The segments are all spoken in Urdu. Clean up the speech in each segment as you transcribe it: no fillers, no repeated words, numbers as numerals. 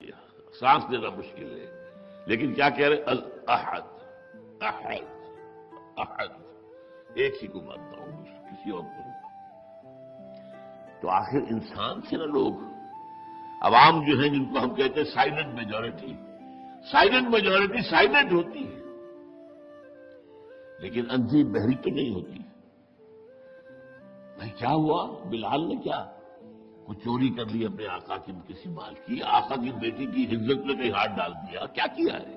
سانس لینا مشکل ہے، لیکن کیا کہہ رہے؟ الاحد، احد احد، ایک ہی کو مانتا ہوں، کسی اور کو نہیں۔ تو آخر انسان سے نا لوگ عوام جو ہیں، جن کو ہم کہتے ہیں silent majority, silent majority silent ہوتی ہے لیکن اندھی بہری تو نہیں ہوتی۔ بھائی کیا ہوا؟ بلال نے کیا کچھ چوری کر لی اپنے آقا کی کسی مال کی، آقا کی بیٹی کی عزت میں کہیں ہاتھ ڈال دیا، کیا کیا ہے؟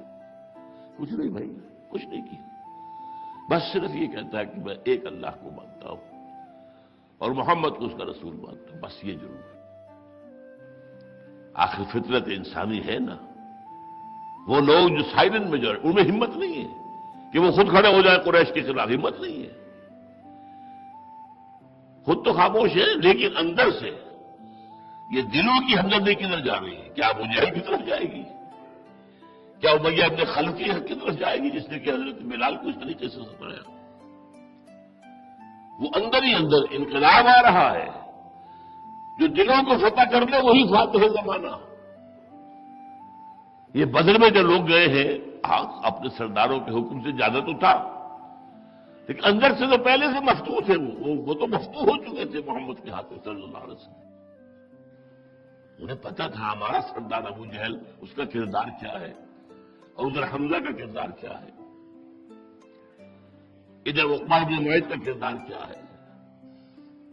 کچھ نہیں بھائی، کچھ نہیں کیا، بس صرف یہ کہتا ہے کہ میں ایک اللہ کو مانتا ہوں اور محمد کو اس کا رسول مانتا ہوں، بس یہ ضرور ہے۔ آخر فطرت انسانی ہے نا، وہ لوگ جو سائلنٹ میجورٹی، ان میں ہمت نہیں ہے کہ وہ خود کھڑے ہو جائیں قریش کے خلاف، ہمت نہیں ہے، خود تو خاموش ہے لیکن اندر سے یہ دلوں کی ہمدردی کدھر جا رہی ہے؟ کیا ابو جہل کی طرف جائے گی؟ کیا امیہ ابن خلف کی طرف جائے گی جس نے کہ حضرت بلال کو اس طریقے سے ستایا؟ وہ اندر ہی اندر انقلاب آ رہا ہے، جو دلوں کو فتح کر لے وہی فاتح زمانہ۔ یہ بدر میں جو لوگ گئے ہیں، ہاں اپنے سرداروں کے حکم سے زیادہ تو تھا، لیکن اندر سے تو پہلے سے مفتوح تھے، وہ تو مفتوح ہو چکے تھے محمد کے ہاتھ میں صلی اللہ علیہ وسلم۔ انہیں پتا تھا ہمارا سردار ابو جہل، اس کا کردار کیا ہے اور ادھر حمزہ کا کردار کیا ہے، ادھر عقبہ بن معیط کا کردار کیا ہے،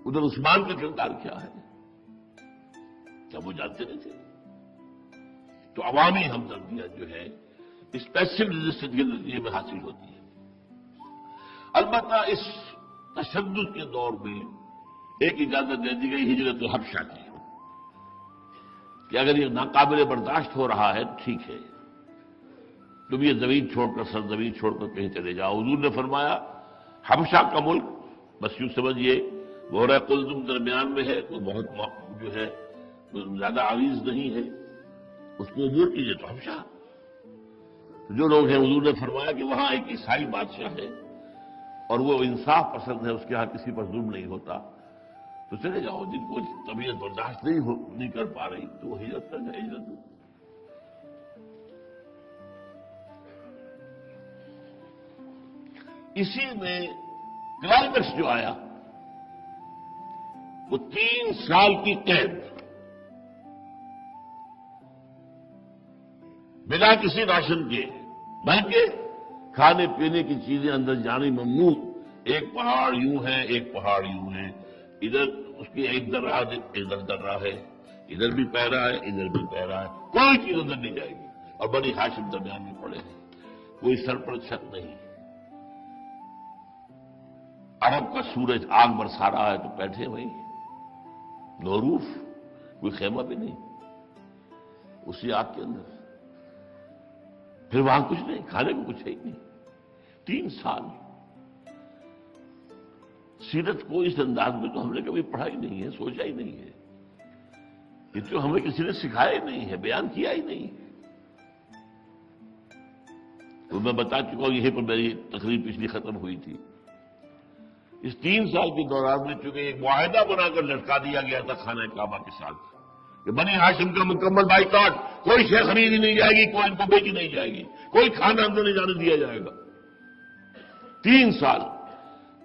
ادھر عثمان کا کردار کیا ہے، کیا وہ جانتے نہیں تھے؟ تو عوامی ہمدردیاں جو ہے اس پیسو ریزسٹنس کے نتیجے میں حاصل ہوتی ہے۔ البتہ اس تشدد کے دور میں ایک اجازت دے دی گئی ہجرت حبشہ کی، کہ اگر یہ ناقابل برداشت ہو رہا ہے ٹھیک ہے، تم یہ زمین چھوڑ کر، سرزمین چھوڑ کر کہیں چلے جاؤ۔ حضور نے فرمایا حبشہ کا ملک، بس یوں سمجھیے بحیرہ قلزم درمیان میں ہے، تو بہت جو ہے زیادہ عویز نہیں ہے، اس کو عبور کیجیے تو حبشہ۔ جو لوگ ہیں حضور نے فرمایا کہ وہاں ایک عیسائی بادشاہ ہے اور وہ انصاف پسند ہے، اس کے ہاں کسی پر ظلم نہیں ہوتا، تو چلے جاؤ۔ جن کو طبیعت برداشت نہیں کر پا رہی تو وہ ہجرت کر جائے، ہجرت۔ اسی میں کلائمیکس جو آیا وہ 3 سال کی قید، بنا کسی راشن کے، بلکہ کھانے پینے کی چیزیں اندر جانی ممنوع۔ ایک پہاڑ یوں ہے، ایک پہاڑ یوں ہے، ادھر اس کی ایک درہ ادھر درہ ہے، ادھر بھی پیرا ہے، ادھر بھی پیرا ہے، کوئی چیز اندر نہیں جائے گی، اور بنی ہاشم درمیان میں پڑے ہیں، کوئی سر پر چھت نہیں۔ عرب کا سورج آگ برسا رہا ہے تو بیٹھے وہیں، نو روف، کوئی خیمہ بھی نہیں، اسی آگ کے اندر، پھر وہاں کچھ نہیں، کھانے کو کچھ ہے ہی نہیں۔ 3 سال سیرت کو اس انداز میں تو ہم نے کبھی پڑھا ہی نہیں ہے، سوچا ہی نہیں ہے، یہ تو ہمیں کسی نے سکھایا ہی نہیں ہے، بیان کیا ہی نہیں ہے۔ تو میں بتا چکا ہوں، یہیں پر میری تقریر پچھلی ختم ہوئی تھی۔ اس 3 سال کے دوران میں چونکہ ایک معاہدہ بنا کر لٹکا دیا گیا تھا خانہ کعبہ کے ساتھ کہ بنی ہاشم کا مکمل بائیکاٹ، کوئی شے خریدی نہیں جائے گی، کوئی ان کو بیچی نہیں جائے گی، کوئی کھانا اندر نہیں جانے دیا جائے گا۔ 3 سال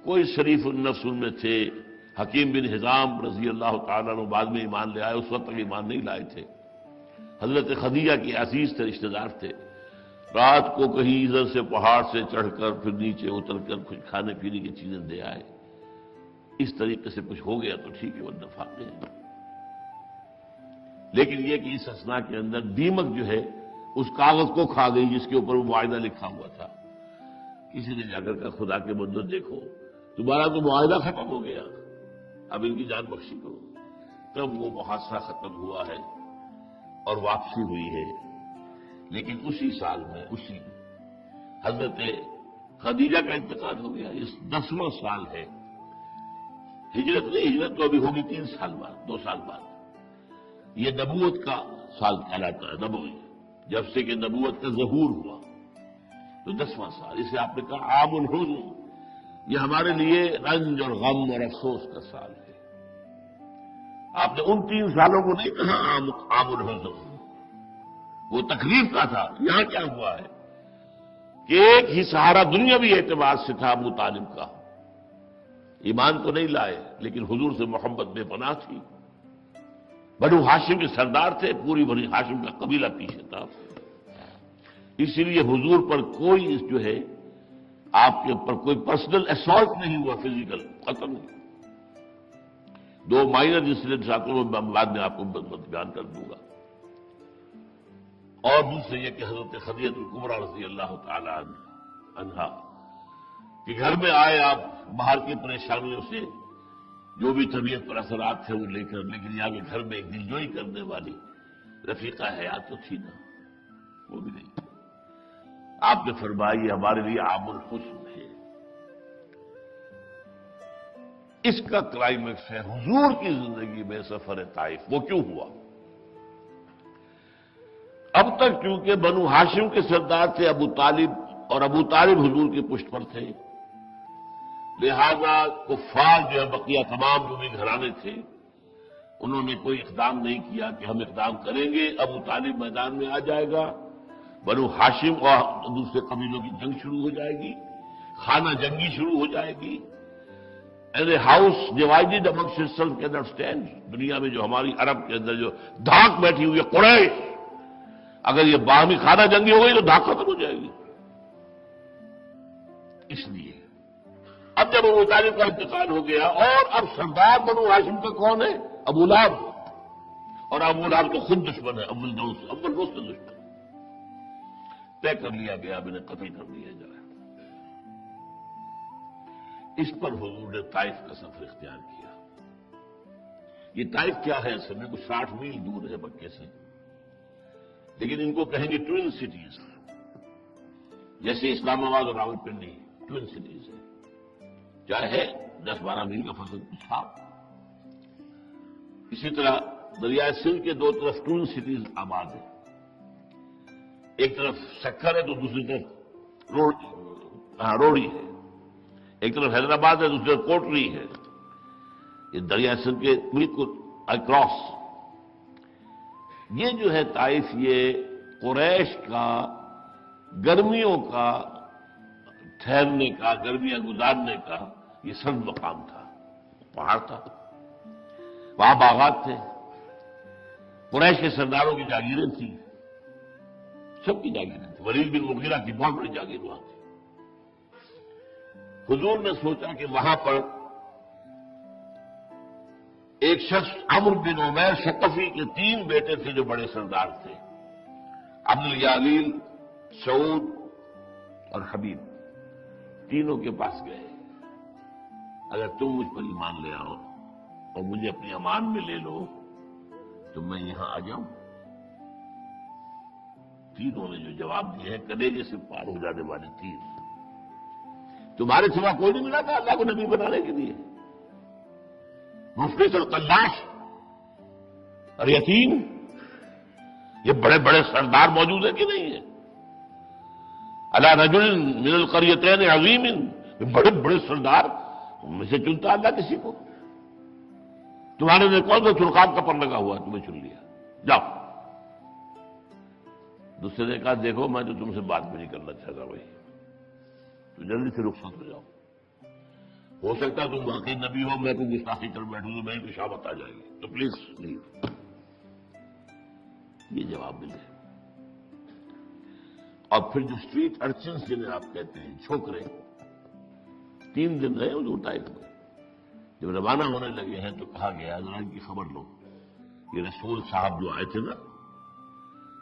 کوئی شریف النفس ان میں تھے، حکیم بن حزام رضی اللہ تعالیٰ عنہ بعد میں ایمان لے آئے، اس وقت تک ایمان نہیں لائے تھے، حضرت خدیجہ کی عزیز تھے، رشتہ دار تھے۔ رات کو کہیں ادھر سے پہاڑ سے چڑھ کر پھر نیچے اتر کر کچھ کھانے پینے کی چیزیں دے آئے۔ اس طریقے سے کچھ ہو گیا تو ٹھیک ہے، ورنہ فاقے ہے۔ لیکن یہ کہ اس اثنا کے اندر دیمک جو ہے اس کاغذ کو کھا گئی جس کے اوپر وہ معاہدہ لکھا ہوا تھا۔ کسی نے جا کر کہا خدا کے بندو دیکھو تمہارا تو معاہدہ ختم ہو گیا، اب ان کی جان بخشی کرو۔ تب وہ محاصرہ ختم ہوا ہے اور واپسی ہوئی ہے۔ لیکن اسی سال میں اسی حضرت خدیجہ کا انتقال ہو گیا۔ اس 10واں سال ہے، ہجرت نہیں، ہجرت تو ابھی ہوگی 3 سال بعد، 2 سال بعد۔ یہ نبوت کا سال کہلاتا ہے، نبوت، جب سے کہ نبوت کا ظہور ہوا تو 10واں سال، اسے آپ نے کہا عام الحزن، یہ ہمارے لیے رنج اور غم اور افسوس کا سال ہے۔ آپ نے ان 3 سالوں کو نہیں کہا عام الحزن، وہ تکلیف کا تھا. یہاں کیا ہوا ہے کہ ایک ہی سہارا دنیاوی اعتبار سے تھا ابو طالب کا. ایمان تو نہیں لائے لیکن حضور سے محبت بے پناہ تھی. بنو ہاشم کے سردار تھے, پوری بنی ہاشم کا قبیلہ پیچھے تھا. اسی لیے حضور پر کوئی جو ہے آپ کے اوپر کوئی پرسنل اسالٹ نہیں ہوا, فزیکل قتل نہیں. 2 مائنر انسیڈنٹس آتے ہیں, میں بعد میں آپ کو بیان کر دوں گا. اور دوسرے یہ کہ حضرت خدیجہ الکبریٰ رضی اللہ تعالی عنہا کہ گھر میں آئے آپ باہر کی پریشانیوں سے, جو بھی طبیعت پر اثرات تھے وہ لے کر, لیکن یہاں کے گھر میں ایک دلجوئی کرنے والی رفیقہ حیات تو تھی نا, وہ بھی نہیں. آپ نے فرمایا یہ ہمارے لیے عام الحسن ہے. اس کا کلائمیکس ہے حضور کی زندگی میں سفر طائف. وہ کیوں ہوا؟ اب تک چونکہ بنو ہاشم کے سردار تھے ابو طالب, اور ابو طالب حضور کی پشت پر تھے, لہذا کفار جو ہے بقیہ تمام جو بھی گھرانے تھے انہوں نے کوئی اقدام نہیں کیا کہ ہم اقدام کریں گے. ابو طالب میدان میں آ جائے گا, بنو ہاشم اور دوسرے قبیلوں کی جنگ شروع ہو جائے گی, خانہ جنگی شروع ہو جائے گی. And a house divided amongst itself can not stand. دنیا میں جو ہماری عرب کے اندر جو دھاک بیٹھی ہوئی ہے قریش, اگر یہ باہمی خانہ جنگی ہو گئی تو دھاک ختم ہو جائے گی. اس لیے اب جب ابو طالب کا انتقال ہو گیا, اور اب سردار بنو ہاشم کا کون ہے؟ ابو لہب. اور ابو لہب تو خود دشمن ہے, اول دوست دشمن. طے کر لیا گیا, اب انہیں قتل کر دیا جائے. اس پر حضور نے طائف کا سفر اختیار کیا. یہ طائف کیا ہے؟ اصل میں کچھ 60 میل دور ہے مکے سے, لیکن ان کو کہیں گے ٹوئن سٹیز. جیسے اسلام آباد اور راولپنڈی ٹوئن سٹیز ہے, چاہے 10-12 میل کا فاصلہ کچھ تھا. اسی طرح دریائے سندھ کے 2 طرف ٹوئن سٹیز آباد ہیں. ایک طرف سکر ہے تو دوسری طرف روڑی ہے. ایک طرف حیدرآباد ہے, دوسری طرف کوٹری ہے. یہ دریائے سندھ کے بالکل اکراس. یہ جو ہے طائف, یہ قریش کا گرمیوں کا ٹھہرنے کا, گرمیاں گزارنے کا یہ سرد مقام تھا. پہاڑ تھا, وہاں باغات تھے, قریش کے سرداروں کی جاگیریں تھیں, سب کی جاگیریں تھیں. ولید بن مغیرہ کی بہت بڑی جاگیر وہاں تھی. حضور نے سوچا کہ وہاں پر ایک شخص عمرو بن عمیر ثقفی کے 3 بیٹے تھے جو بڑے سردار تھے, عبد الیالیل, سعود اور حبیب. تینوں کے پاس گئے, اگر تم مجھ پر ایمان لے آؤ اور مجھے اپنی امان میں لے لو تو میں یہاں آ جاؤں. تینوں نے جو جواب دیے ہیں کلیجے سے پار ہو جانے والے تیر. تمہارے سوا کوئی نہیں ملا تھا اللہ کو نبی بنانے کے لیے. مفلس القلاش اور یتیم, یہ بڑے بڑے سردار موجود ہیں کہ نہیں ہیں؟ علی رجل من القریتین عظیم, بڑے بڑے سردار, ان میں سے چنتا اللہ کسی کو. تمہارے نے کون سا سرخاب کا پر لگا ہوا, تمہیں چن لیا, جاؤ. دوسرے نے کہا دیکھو میں تو تم سے بات بھی نہیں کرنا چاہتا بھائی, تو جلدی سے رخصت ہو جاؤ. ہو سکتا ہے تم واقعی نبی ہو, میں کو گستاخی کر بیٹھوں تو میں پشاوت آ جائے گی, تو پلیز لیو. یہ جواب ملے. اور پھر جو اسٹریٹ ارچنس جنہیں آپ کہتے ہیں, چھوکرے, 3 دن رہے حضور طائف میں. جب روانہ ہونے لگے ہیں تو کہا گیا ذرا ان کی خبر لو, یہ رسول صاحب جو آئے تھے نا,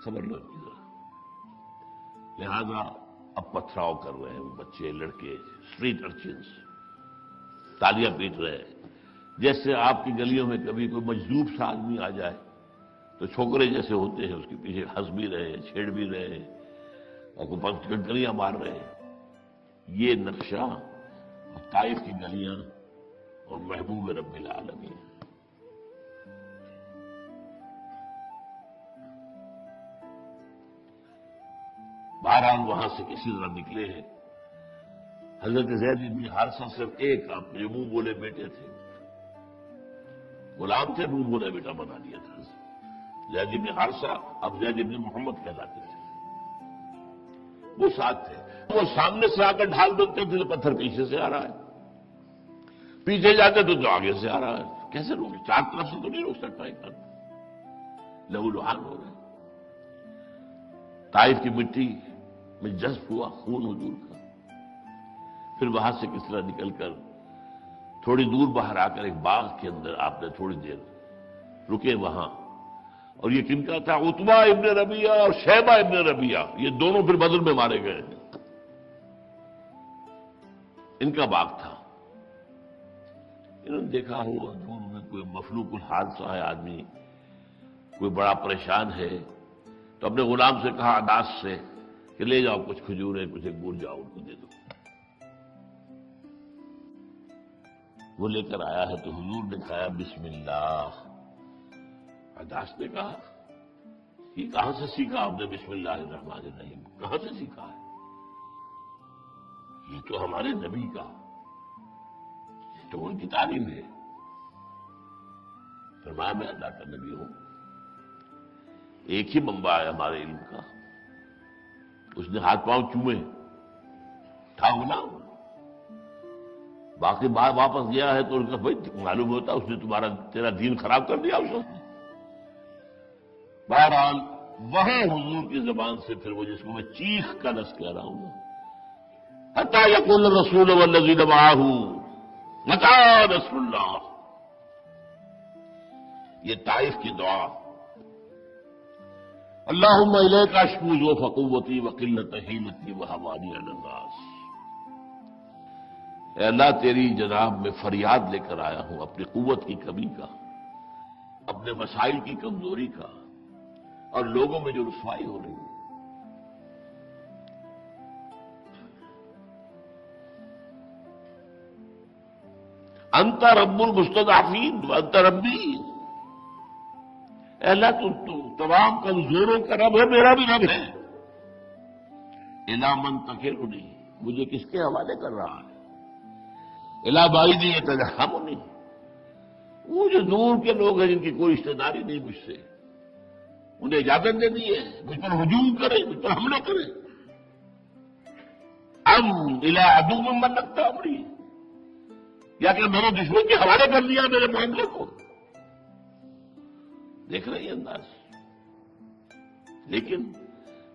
خبر لو ان کی ذرا. لہذا اب پتھراؤ کر رہے ہیں وہ بچے, لڑکے, اسٹریٹ ارچنس, تالیاں پیٹ رہے ہیں. جیسے آپ کی گلیوں میں کبھی کوئی مجذوب سا آدمی آ جائے تو چھوکرے جیسے ہوتے ہیں اس کے پیچھے ہنس بھی رہے, چھیڑ بھی رہے اور کوئی کنکریاں مار رہے ہیں. یہ نقشہ طائف کی گلیاں اور محبوب رب العالمین. بہرحال وہاں سے کسی طرح نکلے ہیں. حضرت زید بن حارثہ صرف ایک اپنے منہ بولے بیٹے تھے, غلام تھے, منہ بولے بیٹا بنا دیا تھا. زید بن حارثہ اب زید بن محمد کہلاتے تھے، وہ ساتھ تھے۔ وہ سامنے سے آ کر ڈھال بنتے تھے تو پتھر پیچھے سے آ رہا ہے، پیچھے جاتے تو آگے سے آ رہا ہے، کیسے روک؟ چار طرف سے تو نہیں روک سکتا ایک آدمی، لہو لہان ہو رہا ہے۔ طائف کی مٹی میں جذب ہوا خون حضور کا، پھر وہاں سے کس طرح نکل کر تھوڑی دور باہر آ کر ایک باغ کے اندر آپ نے تھوڑی دیر رکے وہاں، اور یہ کن کا تھا؟ عتبہ ابن ربیعہ اور شیبہ ابن ربیعہ، یہ دونوں پھر بدر میں مارے گئے ہیں، ان کا باغ تھا۔ انہوں نے دیکھا ہو دور میں کوئی مفلوق الحال سا ہے آدمی، کوئی بڑا پریشان ہے، تو اپنے غلام سے کہا عداس سے کہ لے جاؤ کچھ کھجوریں، کچھ ایک بول جاؤ ان کو دے دو۔ وہ لے کر آیا ہے تو حضور نے کہا بسم اللہ۔ عداس نے کہا یہ کہاں سے سیکھا آپ نے بسم اللہ الرحمن الرحیم؟ کہاں سے سیکھا ہے؟ یہ تو ہمارے نبی کا، یہ تو ان کی تعلیم ہے۔ فرمایا میں اللہ کا نبی ہوں، ایک ہی منبع ہے ہمارے علم کا۔ اس نے ہاتھ پاؤں چومے، تھا غلام، باقی بات واپس گیا ہے تو ان کا بھائی معلوم ہوتا اس نے تیرا دین خراب کر دیا اس نے۔ بہرحال وہاں حضور کی زبان سے پھر وہ جس کو میں چیخ کا لفظ کہہ رہا ہوں، حتی یقول الرسول والذین معہ متی نصر اللہ، یہ طائف کی دعا، اللہم الیک اشکو ضعف قوتی وقلت حیلتی وہوانی علی الناس، اے اللہ تیری جناب میں فریاد لے کر آیا ہوں اپنی قوت کی کمی کا، اپنے وسائل کی کمزوری کا، اور لوگوں میں جو رسوائی ہو رہی ہے۔ انت رب المستضعفین وانت ربی، اے اللہ تو تمام کمزوروں کا رب ہے، میرا بھی رب ہے۔ الی من تکلنی، مجھے کس کے حوالے کر رہا ہے؟ الی بعید یتجہمنی، وہ جو دور کے لوگ ہیں جن کی کوئی رشتہ داری نہیں مجھ سے، انہیں اجازت دے دی ہے مجھ پر ہجوم کرے، مجھ پر حملے کرے۔ ام الی عدو من لگتا امری، یا کہ میرے دشمن کے حوالے کر دیا میرے معاملے کو۔ دیکھ رہے ہیں انداز، لیکن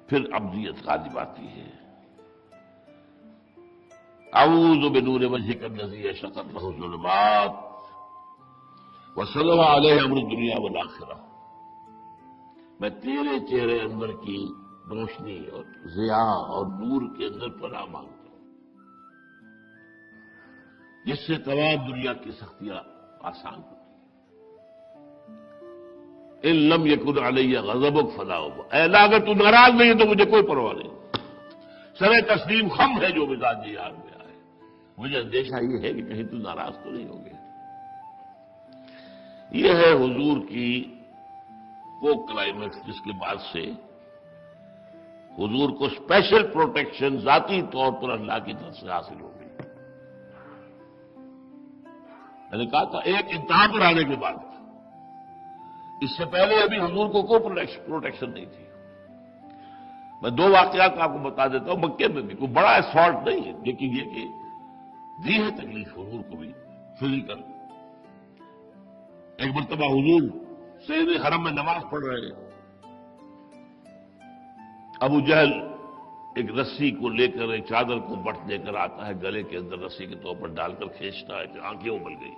پھر ابدیت غالب آتی ہے۔ اعوذ بنور وجهک الذی اشرقت له الظلمات وصلح علیہ امر الدنیا والآخرہ، میں تیرے چہرے اندر کی روشنی اور ضیاء اور نور کے اندر پناہ مانگتا ہوں، جس سے تمام دنیا کی سختیاں آسان ہو۔ ان لم یکن علیہ غضبک فلا ابا، اے اللہ اگر تو ناراض نہیں ہے تو مجھے کوئی پرواہ نہیں، سر تسلیم خم ہے جو مزاج یار میں آئے، مجھے اندیشہ یہ ہے کہ کہیں تو ناراض تو نہیں ہو گیا۔ یہ ہے حضور کی وہ کلائمیکس جس کے بعد سے حضور کو اسپیشل پروٹیکشن ذاتی طور پر اللہ کی طرف سے حاصل ہو گئی۔ میں نے کہا تھا ایک انتہا پر آنے کے بعد، اس سے پہلے ابھی حضور کو کوئی پروٹیکشن نہیں تھی۔ میں دو واقعات آپ کو بتا دیتا ہوں، مکے میں بھی کوئی بڑا اسالٹ نہیں ہے، لیکن یہ کہ دی ہے تکلیف حضور کو بھی فزیکل۔ ایک مرتبہ حضور سید حرم میں نماز پڑھ رہے ہیں، ابو جہل ایک رسی کو لے کر ایک چادر کو بٹ لے کر آتا ہے، گلے کے اندر رسی کے طور پر ڈال کر کھینچتا ہے کہ آنکھیں ابل گئی۔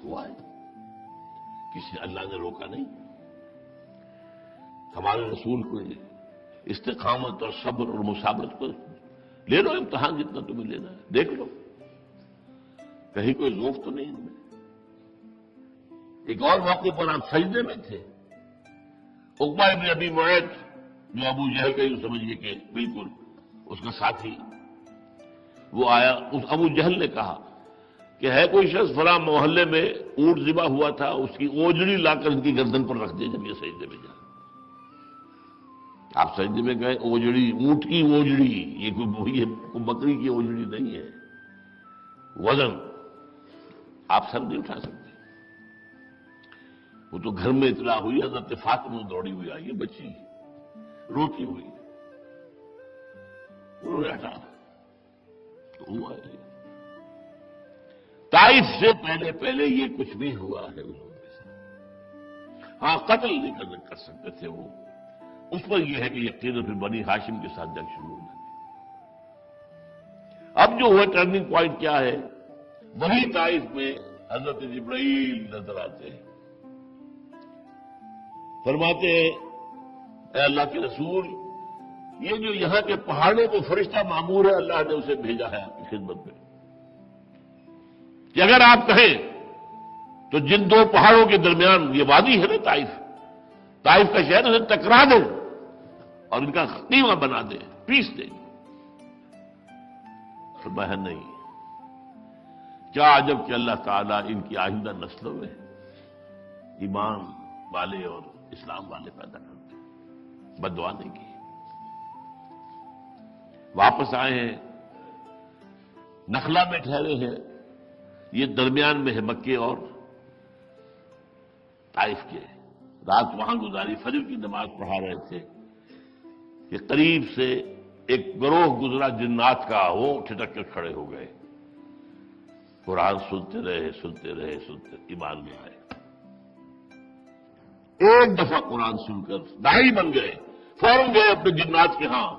ہوا ہے، کسی اللہ نے روکا نہیں۔ ہمارے رسول کو استقامت اور صبر اور مثابرت کو لے لو، امتحان جتنا تمہیں لینا ہے دیکھ لو، کہیں کوئی ذوف تو نہیں ان میں۔ ایک اور موقع پر آپ سجدے میں تھے، عقبہ ابن ابی معیط جو ابو جہل کا یوں سمجھیے کہ بالکل اس کا ساتھی، وہ آیا، اس ابو جہل نے کہا کہ ہے کوئی شخص فلاں محلے میں اونٹ ذبح ہوا تھا، اس کی اوجڑی لا کر ان کی گردن پر رکھ دے جب یہ سجدے میں جائے۔ آپ سجدے میں گئے، اوجڑی، اونٹ کی اوجڑی، یہ کوئی بکری کی اوجڑی نہیں ہے، وزن آپ سر نہیں اٹھا سکتے۔ وہ تو گھر میں اطلاع ہوئی، حضرت فاطمہ دوڑی ہوئی آئی ہے، بچی روتی ہوئی، انہوں نے ہٹا تو ہوا ہے۔ طائف سے پہلے یہ کچھ بھی ہوا ہے ان لوگوں کے ساتھ۔ ہاں قتل نہیں کر سکتے تھے وہ، اس پر یہ ہے کہ یقیناً پھر بنی ہاشم کے ساتھ جنگ شروع ہو جاتی۔ اب جو ہوا ٹرننگ پوائنٹ کیا ہے؟ وہی طائف میں حضرت جبرائیل نظر آتے ہیں، فرماتے ہیں اے اللہ کے رسول، یہ جو یہاں کے پہاڑوں کو فرشتہ مامور ہے، اللہ نے اسے بھیجا ہے آپ کی خدمت میں کہ اگر آپ کہیں تو جن دو پہاڑوں کے درمیان یہ وادی ہے نا طائف کا شہر، اسے ٹکرا دو اور ان کا قیمہ بنا دے، پیس دے۔ فرمایا نہیں، کیا عجب کہ اللہ تعالیٰ ان کی آئندہ نسلوں میں ایمان والے اور اسلام والے پیدا کرتے ہیں، بد دعا نہیں کی۔ واپس آئے ہیں، نخلا میں ٹھہرے ہیں، یہ درمیان میں ہے مکے اور طائف کے، رات وہاں گزاری، فجر کی نماز پڑھا رہے تھے کہ قریب سے ایک گروہ گزرا جنات کا، وہ ٹھٹک کر کھڑے ہو گئے، قرآن سنتے رہے، ایمان میں آئے، ایک دفعہ قرآن سن کر داعی بن گئے، فوراً گئے اپنے جنات کے ہاں،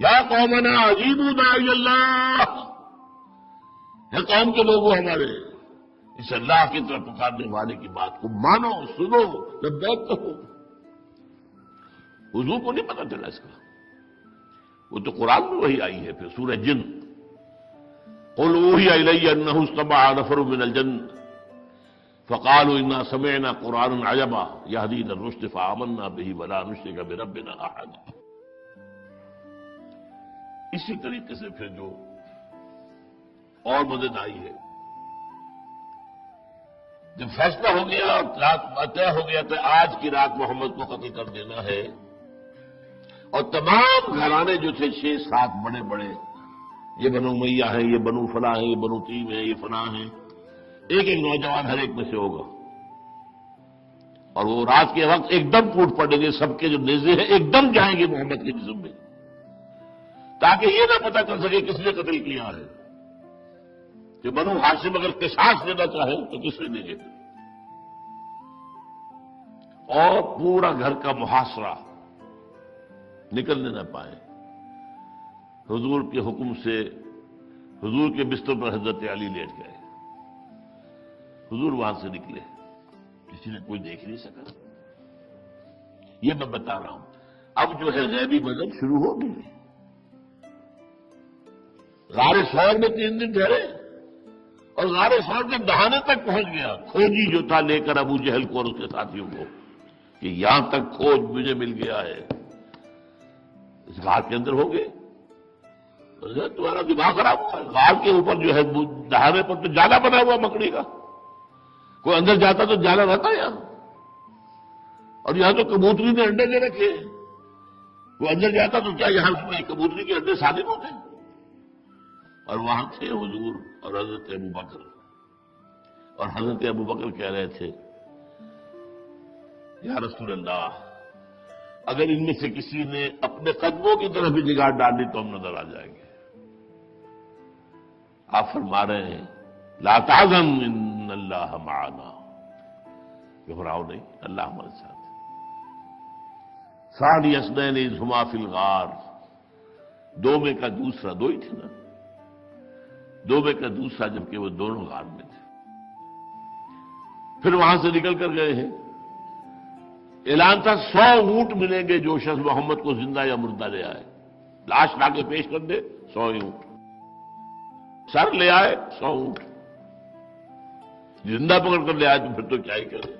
یا قومنا اجیبوا داعی اللہ، ہے قوم کے لوگوں ہمارے، اس اللہ کی طرف پکارنے والے کی بات کو مانو، سنو، لبیک کہو۔ حضور کو نہیں پتا چلا اس کا، وہ تو قرآن میں وہی آئی ہے۔ پھر سورہ جن، قل اوحی الی انہ استمع نفر من الجن فقالوا انا سمعنا قرآنا عجبا یہدی الی الرشد فآمنا به ولا نشرک بربنا احدا۔ اسی طریقے سے پھر جو اور مدد آئی ہے، جب فیصلہ ہو گیا اور رات طے ہو گیا تو آج کی رات محمد کو قتل کر دینا ہے، اور تمام گھرانے جو تھے 6-7 بڑے بڑے، یہ بنو امیہ ہیں، یہ بنو فلاں ہیں، یہ بنو تیم ہیں، یہ فلاں ہیں، ایک ایک نوجوان ہر ایک میں سے ہوگا، اور وہ رات کے وقت ایک دم ٹوٹ پڑیں گے، سب کے جو نیزے ہیں ایک دم جائیں گے محمد کے جسم میں، تاکہ یہ نہ پتہ چل سکے کس نے قتل کیا ہے، کہ بنو ہاشم اگر قصاص لینا چاہے تو کس نے دے، اور پورا گھر کا محاصرہ، نکلنے نہ پائے۔ حضور کے حکم سے حضور کے بستر پر حضرت علی لیٹ گئے، حضور وہاں سے نکلے، کسی نے کوئی دیکھ نہیں سکا۔ یہ میں بتا رہا ہوں، اب جو ہے غیبی مدد شروع ہو گئی۔ غار ثور میں 3 دن ٹھہرے، اور غار ثور کے دہانے تک پہنچ گیا، کھوجی جو تھا لے کر ابو جہل کو اور اس کے ساتھیوں کو، کہ یہاں تک کھوج مجھے مل گیا ہے، اس غار کے اندر ہو گئے۔ تمہارا دماغ خراب ہوا ہے، غار کے اوپر جو ہے دہانے پر تو جالا بنا ہوا مکڑی کا، کوئی اندر جاتا تو جالا رہتا یہاں، اور یہاں تو کبوتری نے انڈے دے رکھے، وہ اندر جاتا تو کیا یہاں کبوتری کے انڈے سالم ہوتے، اور وہاں تھے حضور اور حضرت ابوبکر، اور حضرت ابوبکر کہہ رہے تھے یا رسول اللہ، اگر ان میں سے کسی نے اپنے قدموں کی طرف بھی نگاہ ڈال دی تو ہم نظر آ جائیں گے۔ آپ فرما رہے ہیں لا تحزن ان اللہ معنا، گھبراؤ نہیں، اللہ ہمارے ساتھ۔ ثانی اثنین اذ ہما فی الغار، 2 میں کا دوسرا، 2 ہی تھے نا، 2 میں کا دوسرا، جبکہ وہ دونوں غار میں تھے۔ پھر وہاں سے نکل کر گئے ہیں، اعلان تھا 100 اونٹ ملیں گے جو شخص محمد کو زندہ یا مردہ لے آئے، لاش لا کے پیش کر دے 100 اونٹ، سر لے آئے 100 اونٹ، زندہ پکڑ کر لے آئے تو پھر تو کیا ہی کرے۔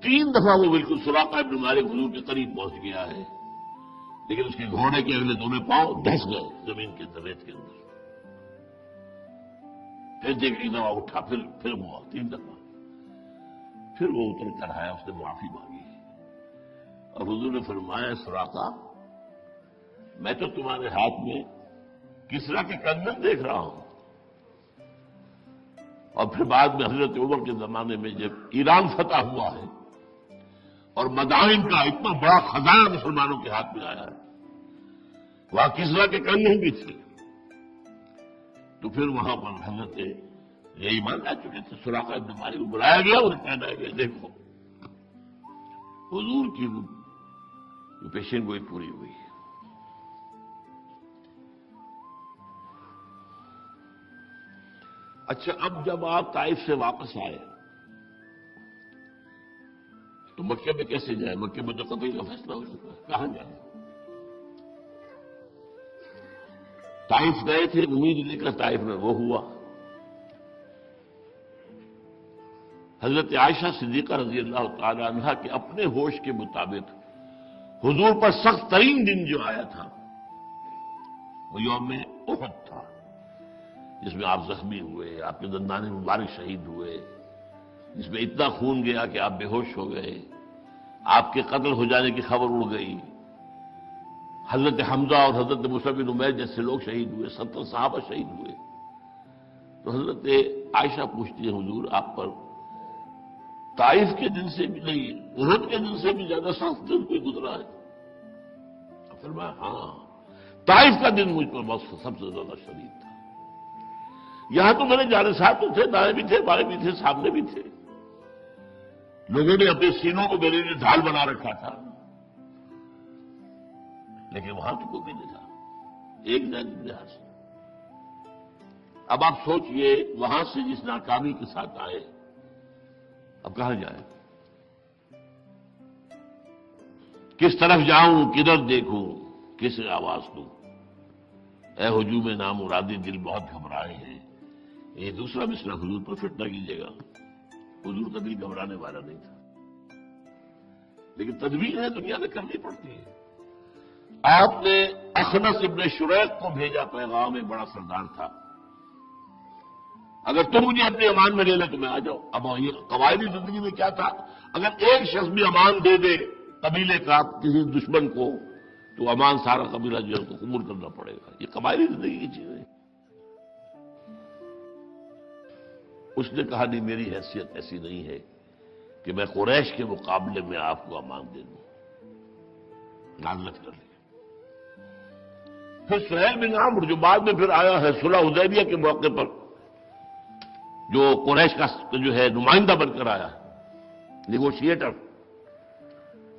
3 دفعہ وہ بالکل سراقہ ابن مالک حضور کے قریب پہنچ گیا ہے، لیکن اس کے گھوڑے کے اگلے دونوں پاؤں دھس گئے زمین کے ریت کے اندر۔ پھر دیکھ دفعہ اٹھا، پھر ہوا 3 دفعہ، پھر وہ اتر کر آیا، اس نے معافی مانگی، اور حضور نے فرمایا سراقہ، میں تو تمہارے ہاتھ میں کسرا کے کنگن دیکھ رہا ہوں، اور پھر بعد میں حضرت عمر کے زمانے میں جب ایران فتح ہوا ہے اور مدائن کا اتنا بڑا خزانہ مسلمانوں کے ہاتھ میں آیا ہے، وہاں کسریٰ کے کنگن بھی تھے، تو پھر وہاں پر حضرت یہ ایمان آ چکے تھے، سراقہ ابن مالک کو بلایا گیا اور کہنا گیا دیکھو حضور کی وہ پیشین گوئی پوری ہوئی ہے۔ اچھا، اب جب آپ طائف سے واپس آئے تو مکے میں کیسے جائیں؟ مکے میں تو قتل کا فیصلہ ہو چکا ہے، کہاں جائیں؟ طائف گئے تھے، امید لے کر طائف میں وہ ہوا۔ حضرت عائشہ صدیقہ رضی اللہ تعالی عنہا کے اپنے ہوش کے مطابق حضور پر سخت ترین دن جو آیا تھا وہ یوم احد تھا، جس میں آپ زخمی ہوئے، آپ کے دندان مبارک شہید ہوئے، جس میں اتنا خون گیا کہ آپ بے ہوش ہو گئے، آپ کے قتل ہو جانے کی خبر اڑ گئی، حضرت حمزہ اور حضرت مصعب بن عمیر جیسے لوگ شہید ہوئے، 70 صحابہ شہید ہوئے۔ تو حضرت عائشہ پوچھتی ہے حضور آپ پر طائف کے دن سے بھی نہیں، احد کے دن سے بھی زیادہ سخت دن کوئی گزرا ہے؟ فرمایا ہاں، طائف کا دن مجھ پر سب سے زیادہ شدید تھا۔ یہاں تو میرے جانے ساتھ تو تھے، دائیں بھی تھے، بائیں بھی تھے، سامنے بھی تھے، لوگوں نے اپنے سینوں کو میرے لیے ڈھال بنا رکھا تھا، لیکن وہاں تو کوئی بھی نہیں تھا، ایک لحاظ سے۔ اب آپ سوچئے وہاں سے جس ناکامی کے ساتھ آئے اب کہاں جائیں؟ کس طرف جاؤں، کدھر دیکھوں، کس آواز دوں؟ اے ہجوم نامرادی دل بہت گھبرائے ہیں۔ یہ دوسرا مصرع حضور پر فٹ نہ کیجیے گا، حضور کا دل گھبرانے والا نہیں تھا، لیکن تدبیر ہے دنیا میں کرنی پڑتی ہے۔ آپ نے اخنس ابن شریق کو بھیجا پیغام، ایک بڑا سردار تھا، اگر تم مجھے اپنے امان میں لے لے تو میں آ جاؤں۔ اب یہ قبائلی زندگی میں کیا تھا، اگر ایک شخص بھی امان دے دے قبیلے کا کسی دشمن کو تو امان سارا قبیلہ جو ہے کو قبول کرنا پڑے گا، یہ قبائلی زندگی کی چیز ہے۔ اس نے کہا نہیں، میری حیثیت ایسی نہیں ہے کہ میں قریش کے مقابلے میں آپ کو امان دے دوں، نازلت کر لیا۔ پھر سہیل بن عمرو جو بعد میں پھر آیا ہے صلح حدیبیہ کے موقع پر، جو قریش کا جو ہے نمائندہ بن کر آیا نیگوشیٹر،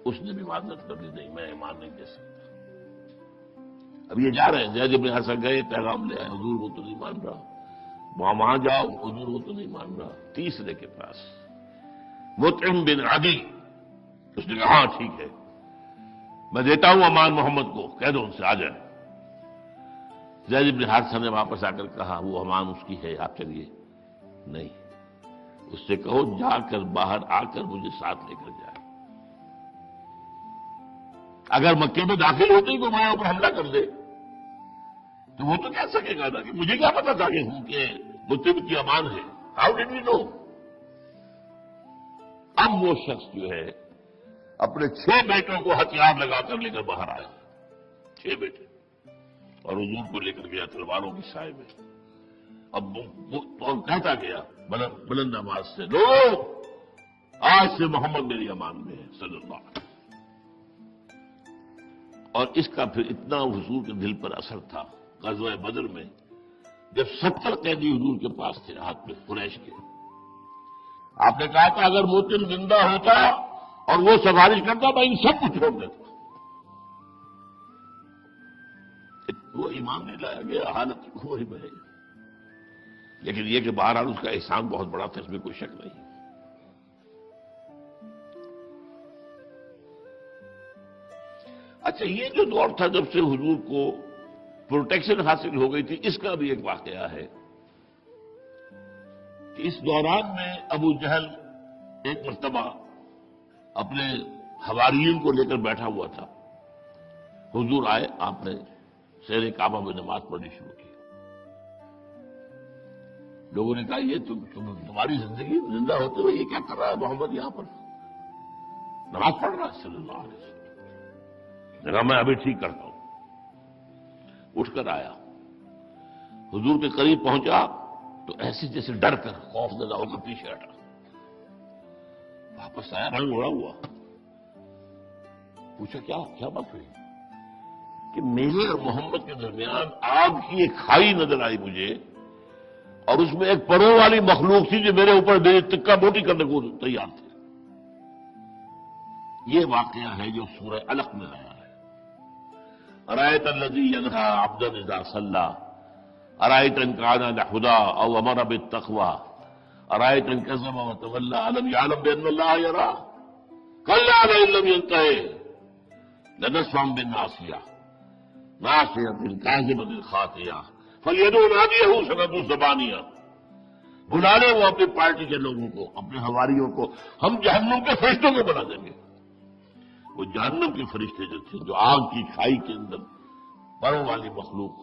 اس نے بھی معذرت کر دی، نہیں میں ایمان نہیں دے سکتا۔ اب یہ جا رہے ہیں، زید بن حارثہ گئے، پیغام لے آئے، حضور وہ تو نہیں مان رہا، وہاں جاؤ، حضور وہ تو نہیں مان رہا۔ تیسرے کے پاس مطعم بن عدی، اس نے کہا ہاں ٹھیک ہے میں دیتا ہوں امان محمد کو، کہہ دو ان سے آ جائے۔ زید بن حارثہ نے واپس آ کر کہا وہ امان اس کی ہے، آپ چلیے۔ نہیں، اس سے کہو جا کر باہر آ کر مجھے ساتھ لے کر جائے، اگر مکے میں داخل ہوتے ہی کو ہمارے اوپر حملہ کر دے تو وہ تو کہہ سکے گا نا کہ مجھے کیا پتا تھا کہ مطلب کی امان ہے، ہاؤ ڈڈ وی نو۔ اب وہ شخص جو ہے اپنے 6 بیٹوں کو ہتھیار لگا کر لے کر باہر آیا، 6 بیٹے، اور حضور کو لے کر گیا تلواروں کی سائے میں۔ اب وہ کہتا گیا بلند آواز سے، لوگ آج سے محمد میری امان میں ہے صلی اللہ علیہ وسلم۔ اور اس کا پھر اتنا حضور کے دل پر اثر تھا غزوہ بدر میں، جب 70 قیدی حضور کے پاس تھے ہاتھ میں قریش کے، آپ نے کہا تھا اگر مطعم زندہ ہوتا اور وہ سفارش کرتا میں ان سب کو چھوڑ دیتا۔ وہ ایمان نہیں لایا گیا، حالت وہی بنے، لیکن یہ کہ بہرحال اس کا احسان بہت بڑا تھا، اس میں کوئی شک نہیں۔ اچھا، یہ جو دور تھا جب سے حضور کو پروٹیکشن حاصل ہو گئی تھی، اس کا بھی ایک واقعہ ہے کہ اس دوران میں ابو جہل ایک مرتبہ اپنے حواریین کو لے کر بیٹھا ہوا تھا، حضور آئے، آپ نے شہر کعبہ میں نماز پڑھنی شروع کی۔ لوگوں نے کہا یہ تمہاری زندگی زندہ ہوتے ہوئے یہ کیا کر رہا ہے محمد یہاں پر، نماز پڑھ رہا ہے صلی اللہ علیہ وسلم۔ نے کہا میں ابھی ٹھیک کرتا ہوں۔ اٹھ کر آیا، حضور کے قریب پہنچا تو ایسے جیسے ڈر کر خوف زدہ ہو کر پیچھے ہٹا، واپس آیا رنگ اڑا ہوا، پوچھا کیا بات ہوئی؟ کہ میرے اور محمد کے درمیان آگ کی ایک کھائی نظر آئی مجھے، اور اس میں ایک پروں والی مخلوق تھی جو میرے اوپر میری تکا موٹی کرنے کو تیار تھے۔ یہ واقعہ ہے جو سورہ علق میں آیا ہے۔ ارأیت الذی ینہی عبدا اذا صلی، ارأیت ان کان علی ہدی او امر بالتقوی، ارأیت ان کذب وتولی الم یعلم بان اللہ یری، کلا لئن لم ینتہ لنسفعا بالناصیہ ناصیۃ کاذبۃ خاطئہ فلیدع نادیہ سندع الزبانیہ۔ بلا لے وہ اپنی پارٹی کے لوگوں کو، اپنے حواریوں کو، ہم جہنم کے فرشتوں کو بنا دیں گے۔ وہ جہنم کے فرشتے جو تھے، جو آگ کی کھائی کے اندر پروں والی مخلوق،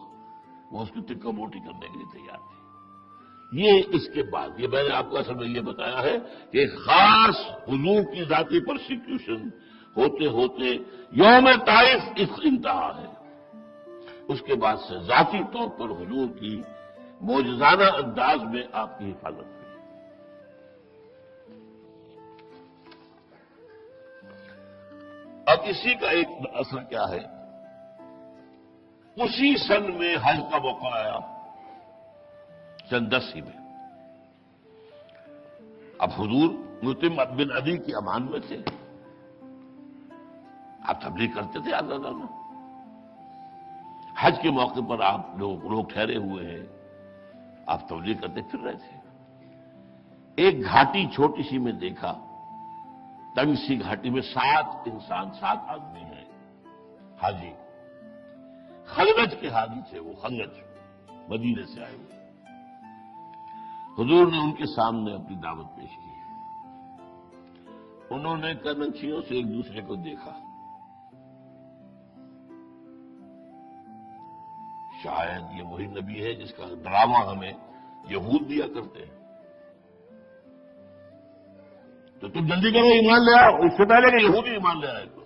وہ اس کی تکہ موٹی کرنے کے لیے تیار تھی۔ یہ اس کے بعد، یہ میں نے آپ کو اصل میں یہ بتایا ہے کہ خاص حضور کی ذاتی پرسیکیوشن ہوتے ہوتے یوم طائف اس انتہا ہے۔ اس کے بعد سے ذاتی طور پر حضور کی معجزانہ انداز میں آپ کی حفاظت ہوئی۔ اب اسی کا ایک اثر کیا ہے؟ اسی سن میں حج کا موقع آیا، سن 10 میں۔ اب حضور مطعم بن عدی کی امان میں تھے، آپ تبلیغ کرتے تھے آزادہ میں، حج کے موقع پر آپ لوگ ٹھہرے ہوئے ہیں، آپ تبلیغ کرتے پھر رہے تھے۔ ایک گھاٹی چھوٹی سی میں دیکھا، تنگ سی گھاٹی میں 7 آدمی ہیں، حاجی، خلج کے حاجی تھے وہ، خلج مدینے سے آئے ہوئے۔ حضور نے ان کے سامنے اپنی دعوت پیش کی، انہوں نے کننچیوں سے ایک دوسرے کو دیکھا، شاید یہ وہی نبی ہے جس کا ڈرامہ ہمیں یہود دیا کرتے ہیں، تو تم جلدی کرو ایمان لے آؤ، اس سے پہلے کہ یہودی ایمان لے آئے تو۔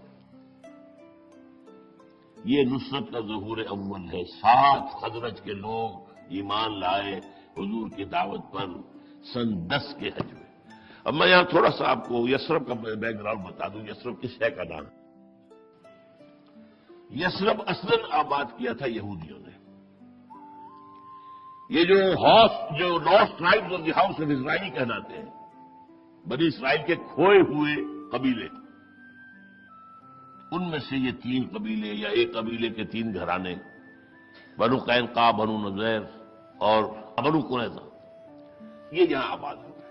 یہ نصرت کا ظہور اول ہے، 7 خزرج کے لوگ ایمان لائے حضور کی دعوت پر سن 10 کے حج میں۔ اب میں یہاں تھوڑا سا آپ کو یثرب کا بیک گراؤنڈ بتا دوں، یثرب کس شے کا نام؟ یثرب اصلاً آباد کیا تھا یہودیوں نے۔ یہ جو last tribes of the house of Israel کہلاتے ہیں، بنی اسرائیل کے کھوئے ہوئے قبیلے، ان میں سے یہ 3 قبیلے یا ایک قبیلے کے 3 گھرانے، بنو قینقاع، بنو نذیر اور بنو قریظہ، یہ یہاں آباد ہو گئے۔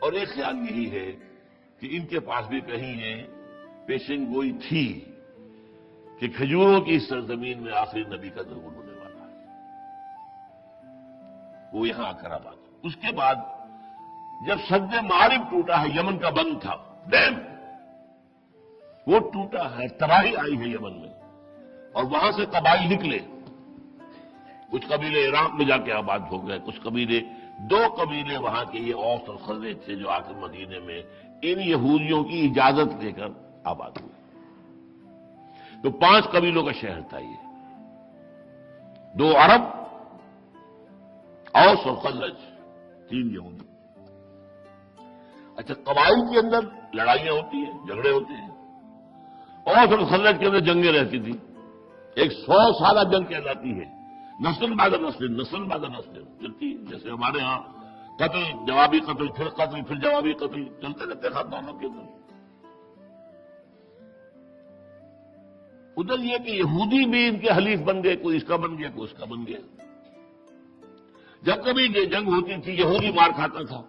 اور ایک خیال یہی ہے کہ ان کے پاس بھی کہیں یہ پیشن گوئی تھی کہ کھجوروں کی سرزمین میں آخری نبی کا ظہور ہونے والا ہے، وہ یہاں آ کر آباد ہو۔ اس کے بعد جب سد معارب ٹوٹا ہے، یمن کا بند تھا، ڈیم وہ ٹوٹا ہے، تباہی آئی ہے یمن میں، اور وہاں سے قبائل نکلے، کچھ قبیلے عراق میں جا کے آباد ہو گئے، کچھ قبیلے، 2 قبیلے وہاں کے یہ اوس اور خزرج تھے جو آ کر مدینے میں ان یہودیوں کی اجازت لے کر آباد ہوئے۔ تو 5 قبیلوں کا شہر تھا یہ، 2 عرب، اوس اور خزرج، 3 یہودی۔ اچھا، قبائل کے اندر لڑائیاں ہوتی ہیں، جھگڑے ہوتے ہیں، اوس اور خزرج کے اندر جنگیں رہتی تھی، ایک 100 سالہ جنگ کہلاتی ہے، نسل بعد نسل چلتی ہے، جیسے ہمارے ہاں قتل، جوابی قتل، پھر جوابی قتل چلتے رہتے خاندانوں کے اندر۔ ادھر یہ کہ یہودی بھی ان کے حلیف بن گئے، کوئی اس کا بن گیا، کوئی اس کا بن گیا۔ جب کبھی یہ جنگ ہوتی تھی، یہودی مار کھاتا تھا،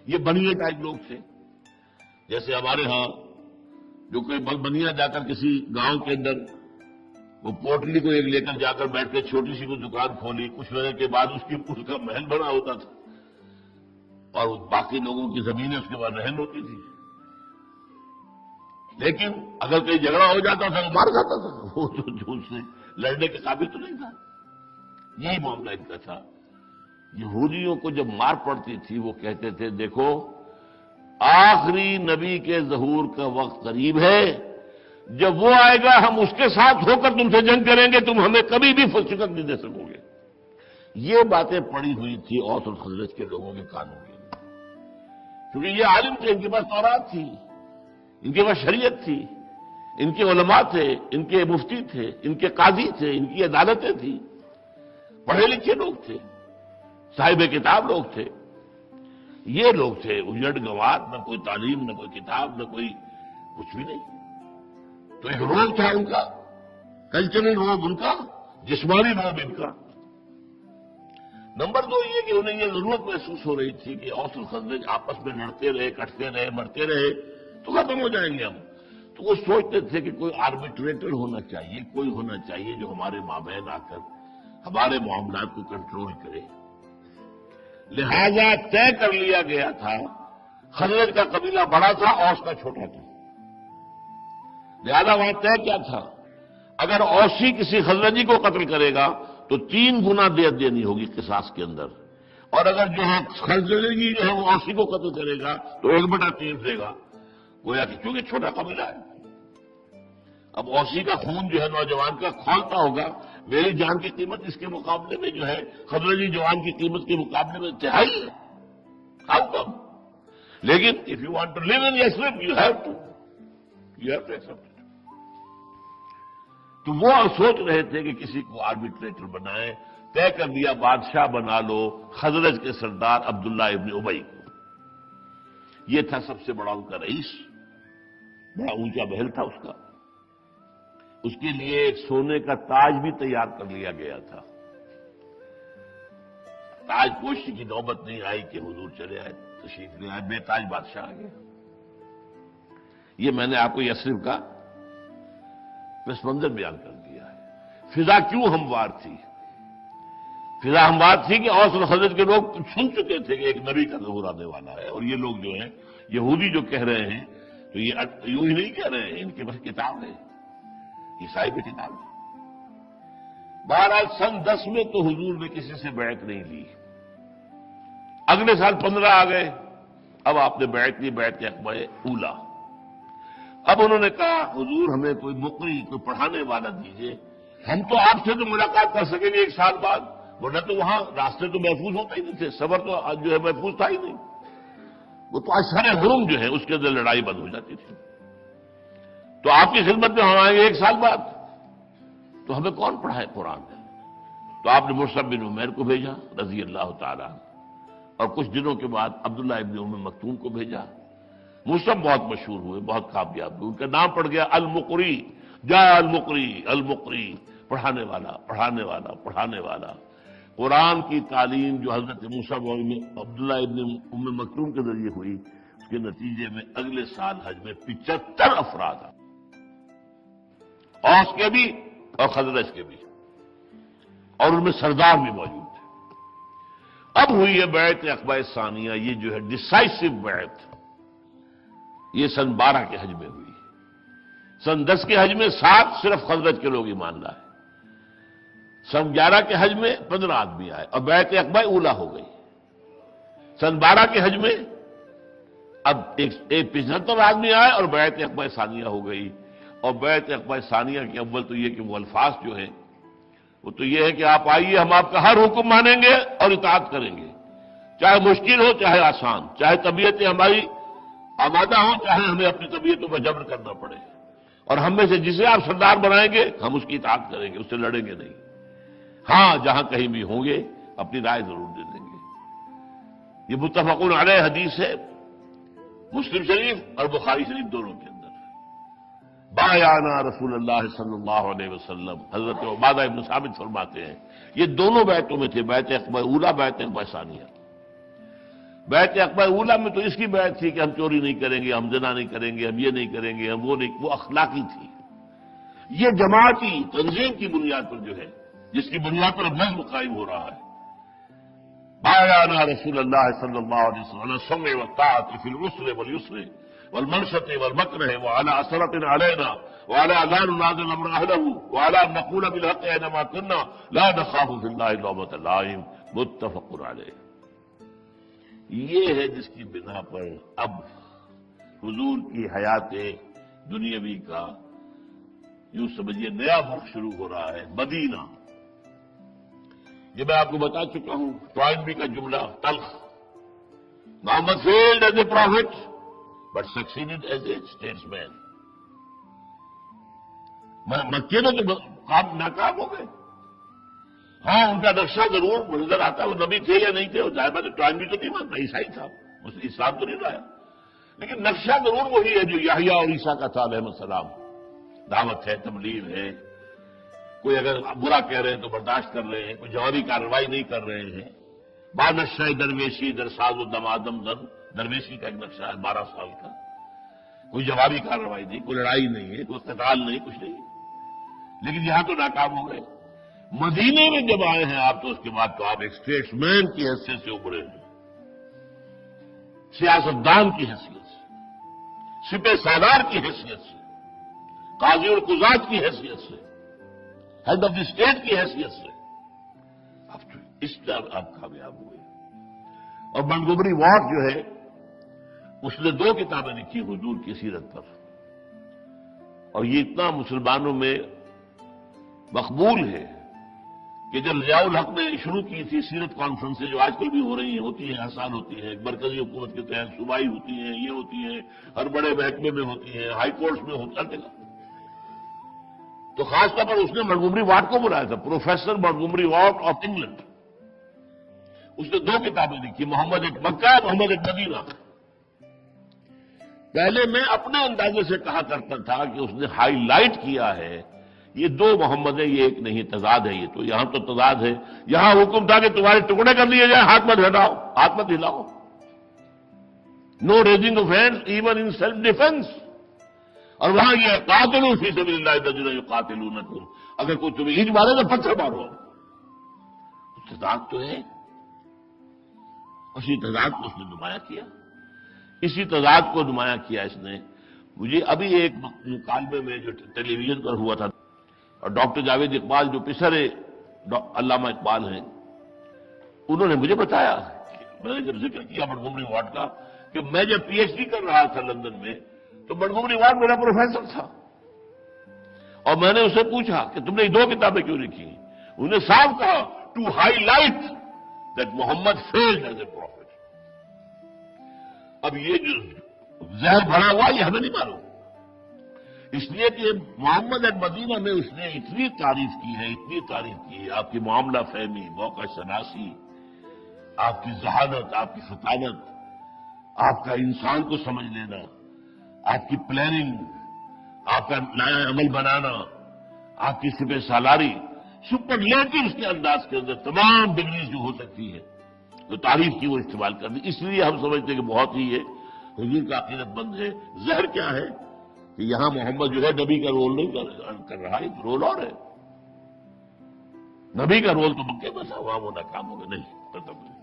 یہ بنیے ٹائپ لوگ تھے، جیسے ہمارے ہاں جو کوئی بنیا جا کر کسی گاؤں کے اندر وہ پوٹلی کو ایک لے کر جا کر بیٹھ کے چھوٹی سی کوئی دکان کھولی، کچھ مہینے کے بعد اس کا محل بنا ہوتا تھا، اور باقی لوگوں کی زمینیں اس کے بعد رہن ہوتی تھی، لیکن اگر کوئی جھگڑا ہو جاتا تھا وہ مار کھاتا تھا، وہ جو اس سے لڑنے کے قابل تو نہیں تھا۔ یہی معاملہ ان کا تھا۔ یہودیوں کو جب مار پڑتی تھی وہ کہتے تھے دیکھو آخری نبی کے ظہور کا وقت قریب ہے، جب وہ آئے گا ہم اس کے ساتھ ہو کر تم سے جنگ کریں گے، تم ہمیں کبھی بھی شکست نہیں دے سکو گے۔ یہ باتیں پڑی ہوئی تھی اوس اور خزرج کے لوگوں کے کانوں میں، کیونکہ یہ عالم تھے، ان کے پاس تورات تھی، ان کے پاس شریعت تھی، ان کے علماء تھے، ان کے مفتی تھے، ان کے قاضی تھے، ان کی عدالتیں تھیں، پڑھے لکھے لوگ تھے، صاحب کتاب لوگ تھے۔ یہ لوگ تھے اجڑ گوار، نہ کوئی تعلیم، نہ کوئی کتاب، نہ کوئی کچھ بھی نہیں۔ تو ایک روب تھا ان کا، کلچرل روب ان کا، جسمانی روب ان کا۔ نمبر 2 یہ کہ انہیں یہ ضرورت محسوس ہو رہی تھی کہ اوس اور خزرج آپس میں لڑتے رہے، کٹتے رہے، مرتے رہے تو ختم ہو جائیں گے ہم۔ تو وہ سوچتے تھے کہ کوئی آربیٹریٹر ہونا چاہیے، کوئی ہونا چاہیے جو ہمارے مابین آ کر ہمارے معاملات کو کنٹرول کرے۔ لہذا طے کر لیا گیا تھا، خزرج کا قبیلہ بڑا تھا، اوس کا چھوٹا تھا، لہذا وہاں طے کیا تھا، اگر اوسی کسی خزرجی کو قتل کرے گا تو 3 گنا دیت دینی ہوگی قصاص کے اندر، اور اگر جو ہے خزرجی جو ہے وہ اوسی کو قتل کرے گا تو 1/3 دے گا، گویا کہ کیونکہ چھوٹا قبیلہ ہے۔ اب اوسی کا خون جو ہے نوجوان کا کھولتا ہوگا، میری جان کی قیمت اس کے مقابلے میں جو ہے خزرجی جوان کی قیمت کے مقابلے میں تہائی ہے، ہاؤ کم؟ لیکن if you want to leave in Yathrib you have to accept. تو وہ سوچ رہے تھے کہ کسی کو آربیٹریٹر بنائیں، طے کر دیا بادشاہ بنا لو خزرج کے سردار عبداللہ ابن ابی کو۔ یہ تھا سب سے بڑا ان کا رئیس، بڑا اونچا محل تھا اس کا، اس کے لیے ایک سونے کا تاج بھی تیار کر لیا گیا تھا۔ تاج پوشی کی نوبت نہیں آئی کہ حضور چلے آئے، تشریف لے آئے، بے تاج بادشاہ آ گیا۔ یہ میں نے آپ کو یثرب کا پس منظر بیان کر دیا ہے۔ فضا کیوں ہموار تھی؟ فضا ہموار تھی کہ اوس اور خزرج کے لوگ سن چکے تھے کہ ایک نبی کا ظہور آنے والا ہے، اور یہ لوگ جو ہیں یہودی جو کہہ رہے ہیں تو یہ یوں ہی نہیں کہہ رہے ہیں، ان کے پاس کتاب ہے، عیسائی کی کتاب ہے۔ بہرحال سن 10 میں تو حضور نے کسی سے بیعت نہیں لی، اگلے سال 15 آ گئے، اب آپ نے بیعت لی، بیعت عقبہ اولا۔ اب انہوں نے کہا حضور ہمیں کوئی مقری، کوئی پڑھانے والا دیجیے، ہم تو آپ سے تو ملاقات کر سکیں گے 1 سال بعد، ورنہ تو وہاں راستے تو محفوظ ہوتے ہی نہیں تھے، سفر تو جو ہے محفوظ تھا ہی نہیں، وہ تو اشہر حرم جو ہے اس کے اندر لڑائی بند ہو جاتی تھی۔ تو آپ کی خدمت میں ہم آئیں گے 1 سال بعد، تو ہمیں کون پڑھائے قرآن؟ تو آپ نے مصعب بن عمیر کو بھیجا رضی اللہ تعالیٰ، اور کچھ دنوں کے بعد عبداللہ ابن ام مکتوم کو بھیجا۔ مصعب بہت مشہور ہوئے، بہت کامیاب ہوئے، ان کا نام پڑ گیا المقری، جا المقری، المقری، پڑھانے والا، پڑھانے والا، پڑھانے والا۔ قرآن کی تعلیم جو حضرت مصعب اور عبداللہ ابن ام مکتوم کے ذریعے ہوئی، اس کے نتیجے میں اگلے سال حج میں 75 افراد آئے، اوس کے بھی اور خزرج کے بھی، اور ان میں سردار بھی موجود تھے۔ اب ہوئی ہے بیعت عقبہ ثانیہ، یہ جو ہے ڈسائسو بیعت، یہ سن 12 کے حج میں ہوئی۔ سن 10 کے حج میں 7 صرف خزرج کے لوگ ایمان لائے، سن 11 کے حج میں 15 آدمی آئے، اور بیعت عقبہ اولا ہو گئی۔ سن 12 کے حج میں اب 75 آدمی آئے اور بیعت عقبہ ثانیہ ہو گئی۔ اور بیعت عقبہ ثانیہ کے اول تو یہ کہ وہ الفاظ جو ہیں وہ تو یہ ہے کہ آپ آئیے، ہم آپ کا ہر حکم مانیں گے اور اطاعت کریں گے، چاہے مشکل ہو چاہے آسان، چاہے طبیعتیں ہماری آمادہ ہوں چاہے ہمیں اپنی طبیعتوں پر جبر کرنا پڑے، اور ہم میں سے جسے آپ سردار بنائیں گے ہم اس کی اطاعت کریں گے، اس سے لڑیں گے نہیں۔ ہاں جہاں کہیں بھی ہوں گے اپنی رائے ضرور دے دیں گے۔ یہ متفق علیہ حدیث ہے، مسلم شریف اور بخاری شریف دونوں کے اندر۔ بایعنا رسول اللہ صلی اللہ علیہ وسلم، حضرت عبادہ ابن ثابت فرماتے ہیں یہ دونوں بیعتوں میں تھے، بیعت عقبہ اولا، بیعت عقبہ ثانیہ۔ بیعت عقبہ اولا میں تو اس کی بیعت تھی کہ ہم چوری نہیں کریں گے، ہم زنا نہیں کریں گے، ہم یہ نہیں کریں گے، ہم وہ نہیں، وہ اخلاقی تھی۔ یہ جماعتی تنظیم کی بنیاد پر جو ہے، جس کی بنیاد پر اب نظم قائم ہو رہا ہے۔ بایعنا رسول اللہ صلی اللہ علیہ وسلم علی السمع والطاعۃ فی العسر والیسر والمنشط والمکرہ وعلی اثرۃ علینا وعلی لا ننازع الامر اہلہ وعلی ان نقول بالحق اینما کنا لا نخاف فی اللہ لومۃ لائم، متفق علیہ۔ یہ ہے جس کی بنا پر اب حضور کی حیات دنیاوی کا یوں سمجھیے نیا وقت شروع ہو رہا ہے۔ مدینہ یہ میں آپ کو بتا چکا ہوں، ٹوائنبی کا جملہ تلخ. Muhammad field as a prophet but succeeded as a statesman. مکے میں تو کام ناکام ہو گئے. ہاں ان کا نقشہ ضرور نظر آتا، وہ نبی تھے یا نہیں تھے، وہ ظاہر بات ہے ٹوائنبی تو نہیں مانتا، عیسائی تھا، اس نے اسلام تو نہیں لایا، لیکن نقشہ ضرور وہی ہے جو یحییٰ اور عیسیٰ کا تھا علیہ السلام. دعوت ہے، تبلیغ ہے، کوئی اگر برا کہہ رہے ہیں تو برداشت کر رہے ہیں، کوئی جوابی کارروائی نہیں کر رہے ہیں. با نقشہ درویشی در ساز و دمادم در درویشی کا ایک نقشہ ہے 12 سال کا، کوئی جوابی کارروائی نہیں، کوئی لڑائی نہیں ہے، کوئی قتال نہیں، کچھ نہیں. لیکن یہاں تو ناکام ہو گئے. مدینے میں جب آئے ہیں آپ تو اس کے بعد تو آپ ایک اسٹیٹس مین کی حیثیت سے ابھرے ہیں، سیاستدان کی حیثیت سے، سپہ سالار کی حیثیت سے، قاضی القضات کی حیثیت سے، ہیڈ آف دی اسٹیٹ کی حیثیت سے. اب تو اس طرح آپ کامیاب ہوئے. اور منگومری واٹ جو ہے اس نے 2 کتابیں لکھی حضور کی سیرت پر، اور یہ اتنا مسلمانوں میں مقبول ہے کہ جب ضیاء الحق نے شروع کی تھی سیرت کانفرنسیں جو آج کل بھی ہو رہی ہیں، ہوتی ہیں، ہر سال ہوتی ہیں، مرکزی حکومت کے تحت صوبائی ہوتی ہیں، یہ ہوتی ہیں، ہر بڑے محکمے میں ہوتی ہیں، ہائی کورٹس میں ہوتا ہے، تو خاص طور پر اس نے منگومری واٹ کو بلایا تھا، پروفیسر منگومری واٹ آف انگلینڈ. اس نے 2 کتابیں لکھی، محمد ایک مکہ، محمد ایک مدینہ. پہلے میں اپنے اندازے سے کہا کرتا تھا کہ اس نے ہائی لائٹ کیا ہے یہ 2 محمد ہیں، یہ ایک نہیں، تضاد ہے. یہ تو یہاں تو تضاد ہے، یہاں حکم تھا کہ تمہارے ٹکڑے کر لیے جائیں، ہاتھ مت ہٹاؤ، ہاتھ مت ہلاؤ. No raising of hand even in self defence. اور وہاں یہ قاتلوا فی سبیل اللہ الذین یقاتلونکم، اگر کوئی تمہیں اینٹ مارے تو پتھر مارو. تضاد تو ہے، اسی تضاد کو اس نے نمایاں کیا، اسی تضاد کو نمایاں کیا اس نے. مجھے ابھی ایک مکالمے میں جو ٹیلی ویژن پر ہوا تھا، اور ڈاکٹر جاوید اقبال جو پسر علامہ اقبال ہیں، انہوں نے مجھے بتایا، میں نے جب ذکر کیا منگومری واٹ کا، کہ میں جب پی ایچ ڈی کر رہا تھا لندن میں تو منگومری واٹ میرا پروفیسر تھا، اور میں نے اسے پوچھا کہ تم نے یہ 2 کتابیں کیوں لکھی؟ انہوں نے صاف کہا to highlight that Muhammad field as a prophet. اب یہ جو زہر بھرا ہوا یہ ہمیں نہیں معلوم، اس لیے کہ محمد مدینہ میں اس نے اتنی تعریف کی ہے، اتنی تعریف کی ہے، آپ کی معاملہ فہمی، موقع شناسی، آپ کی ذہانت، آپ کی فطانت، آپ کا انسان کو سمجھ لینا، آپ کی پلاننگ، آپ کا نیا عمل بنانا، آپ کی سپہ سالاری، سپرلیٹو اس کے انداز کے اندر تمام ڈگریز جو ہو سکتی ہے تو تعریف کی وہ استعمال کرنی. اس لیے ہم سمجھتے ہیں کہ بہت ہی یہ حضور کا عقیدت مند ہے. زہر کیا ہے کہ یہاں محمد جو ہے نبی کا رول نہیں کر رہا، ایک رول اور ہے. نبی کا رول تو مکے میں تھا، وہاں وہ ناکام ہو گئے. نہیں ختم نہیں.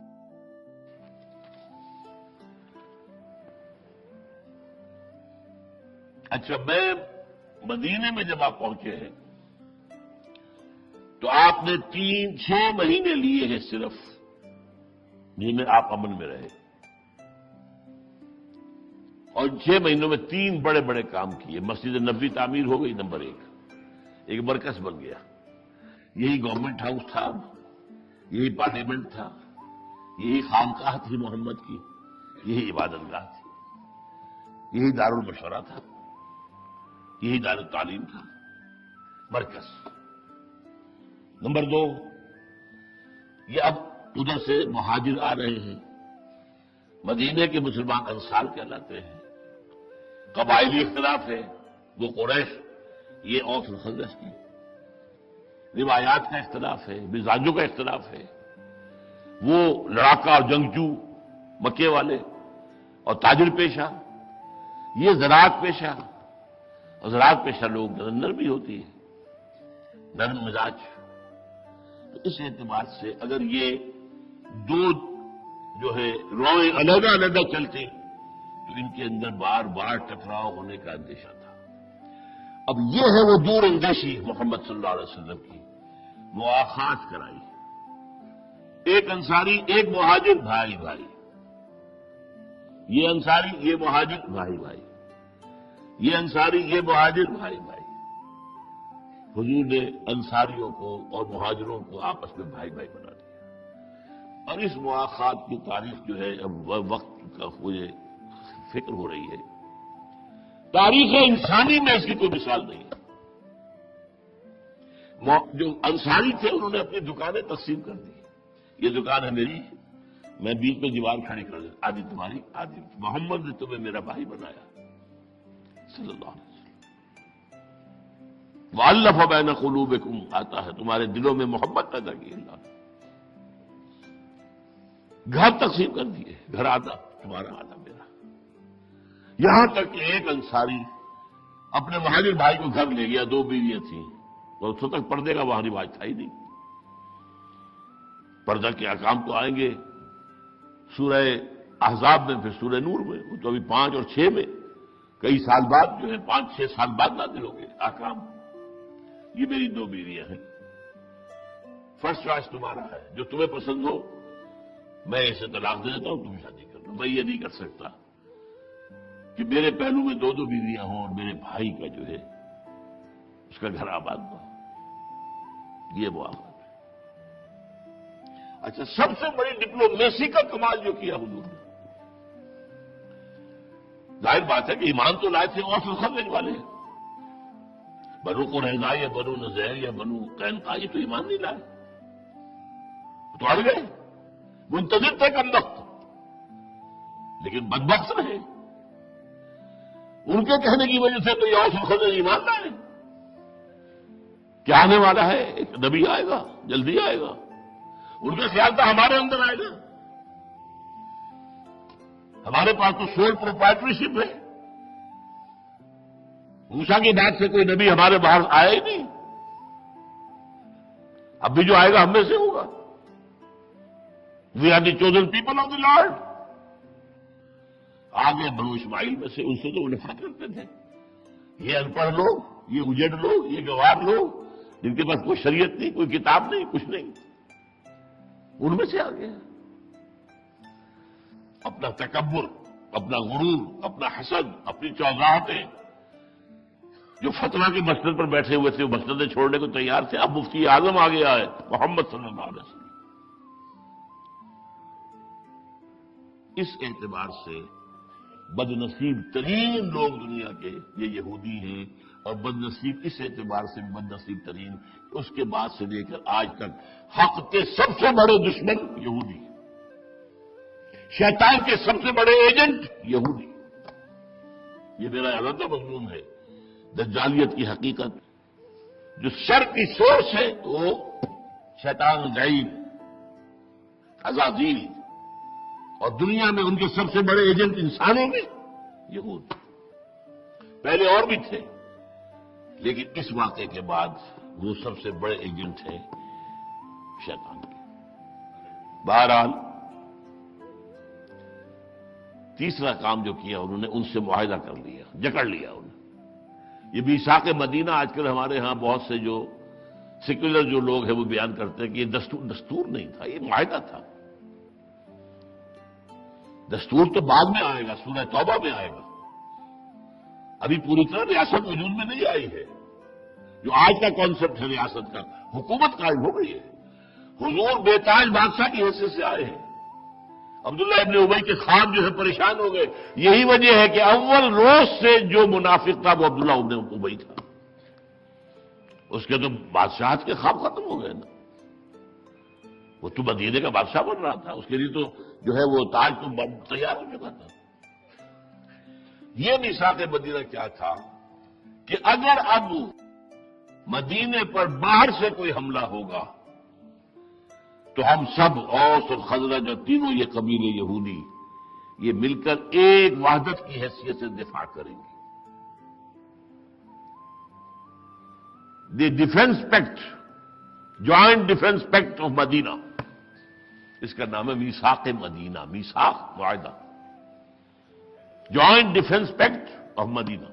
اچھا، میں مدینے میں جب آپ پہنچے ہیں تو آپ نے 6 مہینے لیے ہیں صرف، جن میں آپ امن میں رہے، اور 6 مہینوں میں 3 بڑے بڑے کام کیے. مسجد نبوی تعمیر ہو گئی، نمبر 1، ایک مرکز بن گیا. یہی گورنمنٹ ہاؤس تھا، یہی پارلیمنٹ تھا، یہی خانقاہ تھی محمد کی، یہی عبادت گاہ تھی، یہی دارالمشورہ تھا، یہی دار التعلیم تھا، مرکز. نمبر 2، یہ اب ادھر سے مہاجر آ رہے ہیں، مدینے کے مسلمان انصار کہلاتے ہیں. قبائلی اختلاف ہے، وہ قریش، یہ اوس الخزرج کی. روایات کا اختلاف ہے، مزاجوں کا اختلاف ہے. وہ لڑاکا اور جنگجو مکے والے اور تاجر پیشہ، یہ زراعت پیشہ. اور زراعت پیشہ لوگ نرم بھی ہوتی ہے، نرم مزاج. تو اس اعتبار سے اگر یہ 2 جو ہے روئیں علیحدہ علیحدہ چلتے تو ان کے اندر بار بار ٹکراؤ ہونے کا اندیشہ تھا. اب یہ ہے وہ دور اندیشی محمد صلی اللہ علیہ وسلم کی مواخات کرائی. ایک انصاری، ایک مہاجر، بھائی بھائی. یہ انصاری، یہ مہاجر، بھائی بھائی. یہ انصاری، یہ مہاجر، بھائی بھائی. حضور نے انصاریوں کو اور مہاجروں کو آپس میں بھائی بھائی بنا دیا، اور اس مواخات کی تاریخ جو ہے اب وقت کا مجھے فکر ہو رہی ہے، تاریخ انسانی میں اس کی کوئی مثال نہیں ہے۔ جو انصاری تھے انہوں نے اپنی دکانیں تقسیم کر دی، یہ دکان ہے میری، میں بیچ میں دیوار کھڑی کر دوں، آدھی تمہاری آدھی، محمد نے تمہیں میرا بھائی بنایا صلی اللہ علیہ وسلم۔ وَأَلَّفَ بَيْنَ قُلُوبِكُمْ آتا ہے، تمہارے دلوں میں محبت پیدا کی اللہ نے۔ گھر تقسیم کر دیے، گھر آدھا تمہارا آدھا میرا، یہاں تک کہ ایک انصاری اپنے مہاجر بھائی کو گھر لے گیا، دو بیویاں تھیں، تو اس تک پردے کا وہاں رواج تھا ہی نہیں۔ پردہ کے احکام تو آئیں گے سورہ احزاب میں، پھر سورہ نور میں، وہ تو ابھی 5 اور 6 میں کئی سال بعد جو ہے 5-6 سال بعد نازل ہو گئے احکام۔ یہ میری دو بیویاں ہیں، فرسٹ چوائس تمہارا ہے، جو تمہیں پسند ہو میں اسے طلاق دے دیتا ہوں، تم شادی کر لو۔ میں یہ نہیں کر سکتا کہ میرے پہلو میں 2 بیویاں ہوں اور میرے بھائی کا جو ہے اس کا گھر آباد ہو، یہ معاملہ۔ اچھا، سب سے بڑی ڈپلومیسی کا کمال جو کیا حضور نے، ظاہر بات ہے کہ ایمان تو لائے تھے اور خرچ والے ہیں، بنو قریظہ یا بنو نذیر یا بنو قینقاع، یہ تو ایمان نہیں لائے، تو اڑ گئے، منتظر تھے کم وقت، لیکن بدبخت رہے، ان کے کہنے کی وجہ سے تو یہ اور خرچ ایمان لائے۔ کیا آنے والا ہے؟ ایک نبی آئے گا، جلدی آئے گا، ان کا خیال تھا ہمارے اندر آئے گا، ہمارے پاس تو سول پروپرائٹرشپ ہے، موسیٰ کی بات سے کوئی نبی ہمارے باہر آیا ہی نہیں، اب بھی جو آئے گا ہم میں سے ہوگا۔ We are the chosen people of the lord. آگے بنو اسماعیل میں سے، ان سے تو نفرت کرتے تھے، یہ ان پڑھ لوگ، یہ اجڑ لوگ، یہ گوار لوگ جن کے پاس کوئی شریعت نہیں، کوئی کتاب نہیں، کچھ نہیں، ان میں سے آ گیا۔ اپنا تکبر، اپنا غرور، اپنا حسد، اپنی چوگاہٹیں، جو فتویٰ کے مسند پر بیٹھے ہوئے تھے وہ مسندیں چھوڑنے کو تیار تھے، اب مفتی اعظم آ گیا ہے محمد صلی اللہ علیہ وسلم۔ اس اعتبار سے بد نصیب ترین لوگ دنیا کے یہ یہودی ہیں، اور بد نصیب اس اعتبار سے بھی بد نصیب ترین، اس کے بعد سے لے کر آج تک حق کے سب سے بڑے دشمن یہودی، شیطان کے سب سے بڑے ایجنٹ یہودی۔ یہ میرا علیحدہ مضمون ہے، دجالیت کی حقیقت، جو شر کی سورس ہے وہ شیطان لعین، عزازیل، اور دنیا میں ان کے سب سے بڑے ایجنٹ انسانوں میں یہود، پہلے اور بھی تھے، لیکن اس واقعے کے بعد وہ سب سے بڑے ایجنٹ ہیں شیطان کے۔ بہرحال تیسرا کام جو کیا انہوں نے، ان سے معاہدہ کر لیا، جکڑ لیا انہوں نے۔ یہ میثاق مدینہ آج کل ہمارے ہاں بہت سے جو سیکولر جو لوگ ہیں وہ بیان کرتے ہیں کہ یہ دستور نہیں تھا، یہ معاہدہ تھا۔ دستور تو بعد میں آئے گا، سورہ توبہ میں آئے گا، ابھی پوری طرح ریاست وجود میں نہیں آئی ہے۔ جو آج کا کانسیپٹ ہے ریاست کا، حکومت قائم ہو گئی ہے، حضور بے تاج بادشاہ کی حیثیت سے آئے ہیں۔ عبداللہ ابن ابی کے خواب جو ہے پریشان ہو گئے، یہی وجہ ہے کہ اول روز سے جو منافق تھا وہ عبداللہ ابن ابی تھا، اس کے تو بادشاہت کے خواب ختم ہو گئے نا، وہ تو مدینے کا بادشاہ بن رہا تھا، اس کے لیے تو جو ہے وہ تاج تو تیار ہو چکا تھا۔ یہ میثاق مدینہ کیا تھا کہ اگر اب مدینے پر باہر سے کوئی حملہ ہوگا تو ہم سب، اوس اور خزرج اور تینوں یہ قبیلے یہودی، یہ مل کر ایک وحدت کی حیثیت سے دفاع کریں گے۔ The defence pact, joint defence pact of Medina, اس کا نام ہے میثاق مدینہ، میثاق معاہدہ، joint defence pact of Medina.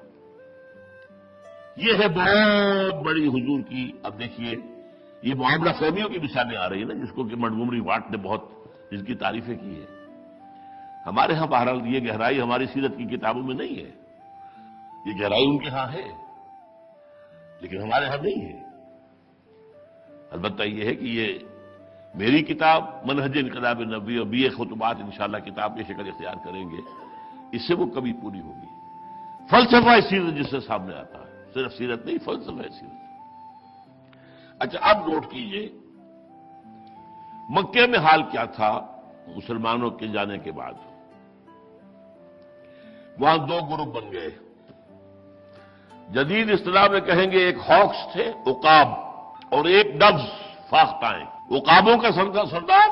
یہ ہے بہت بڑی حضور کی، اب دیکھیے یہ معاملہ فہمیوں کی مثالیں آ رہی ہیں نا، جس کو کہ منٹگومری واٹ نے بہت جس کی تعریفیں کی ہے۔ ہمارے ہاں بہرحال یہ گہرائی ہماری سیرت کی کتابوں میں نہیں ہے، یہ گہرائی ان کے ہاں ہے لیکن ہمارے ہاں نہیں ہے۔ البتہ یہ ہے کہ یہ میری کتاب منہج انقلاب نبوی اور BA خطبات انشاءاللہ کتاب کی شکل اختیار کریں گے، اس سے وہ کبھی پوری ہوگی۔ فلسفہ سیرت جس سے سامنے آتا ہے، صرف سیرت نہیں، فلسفہ سیرت۔ اچھا اب نوٹ کیجئے مکے میں حال کیا تھا مسلمانوں کے جانے کے بعد۔ وہاں دو گروپ بن گئے، جدید اصطلاح میں کہیں گے ایک ہاکس تھے عقاب، اور ایک ڈبز فاختائیں۔ عقابوں کا سردار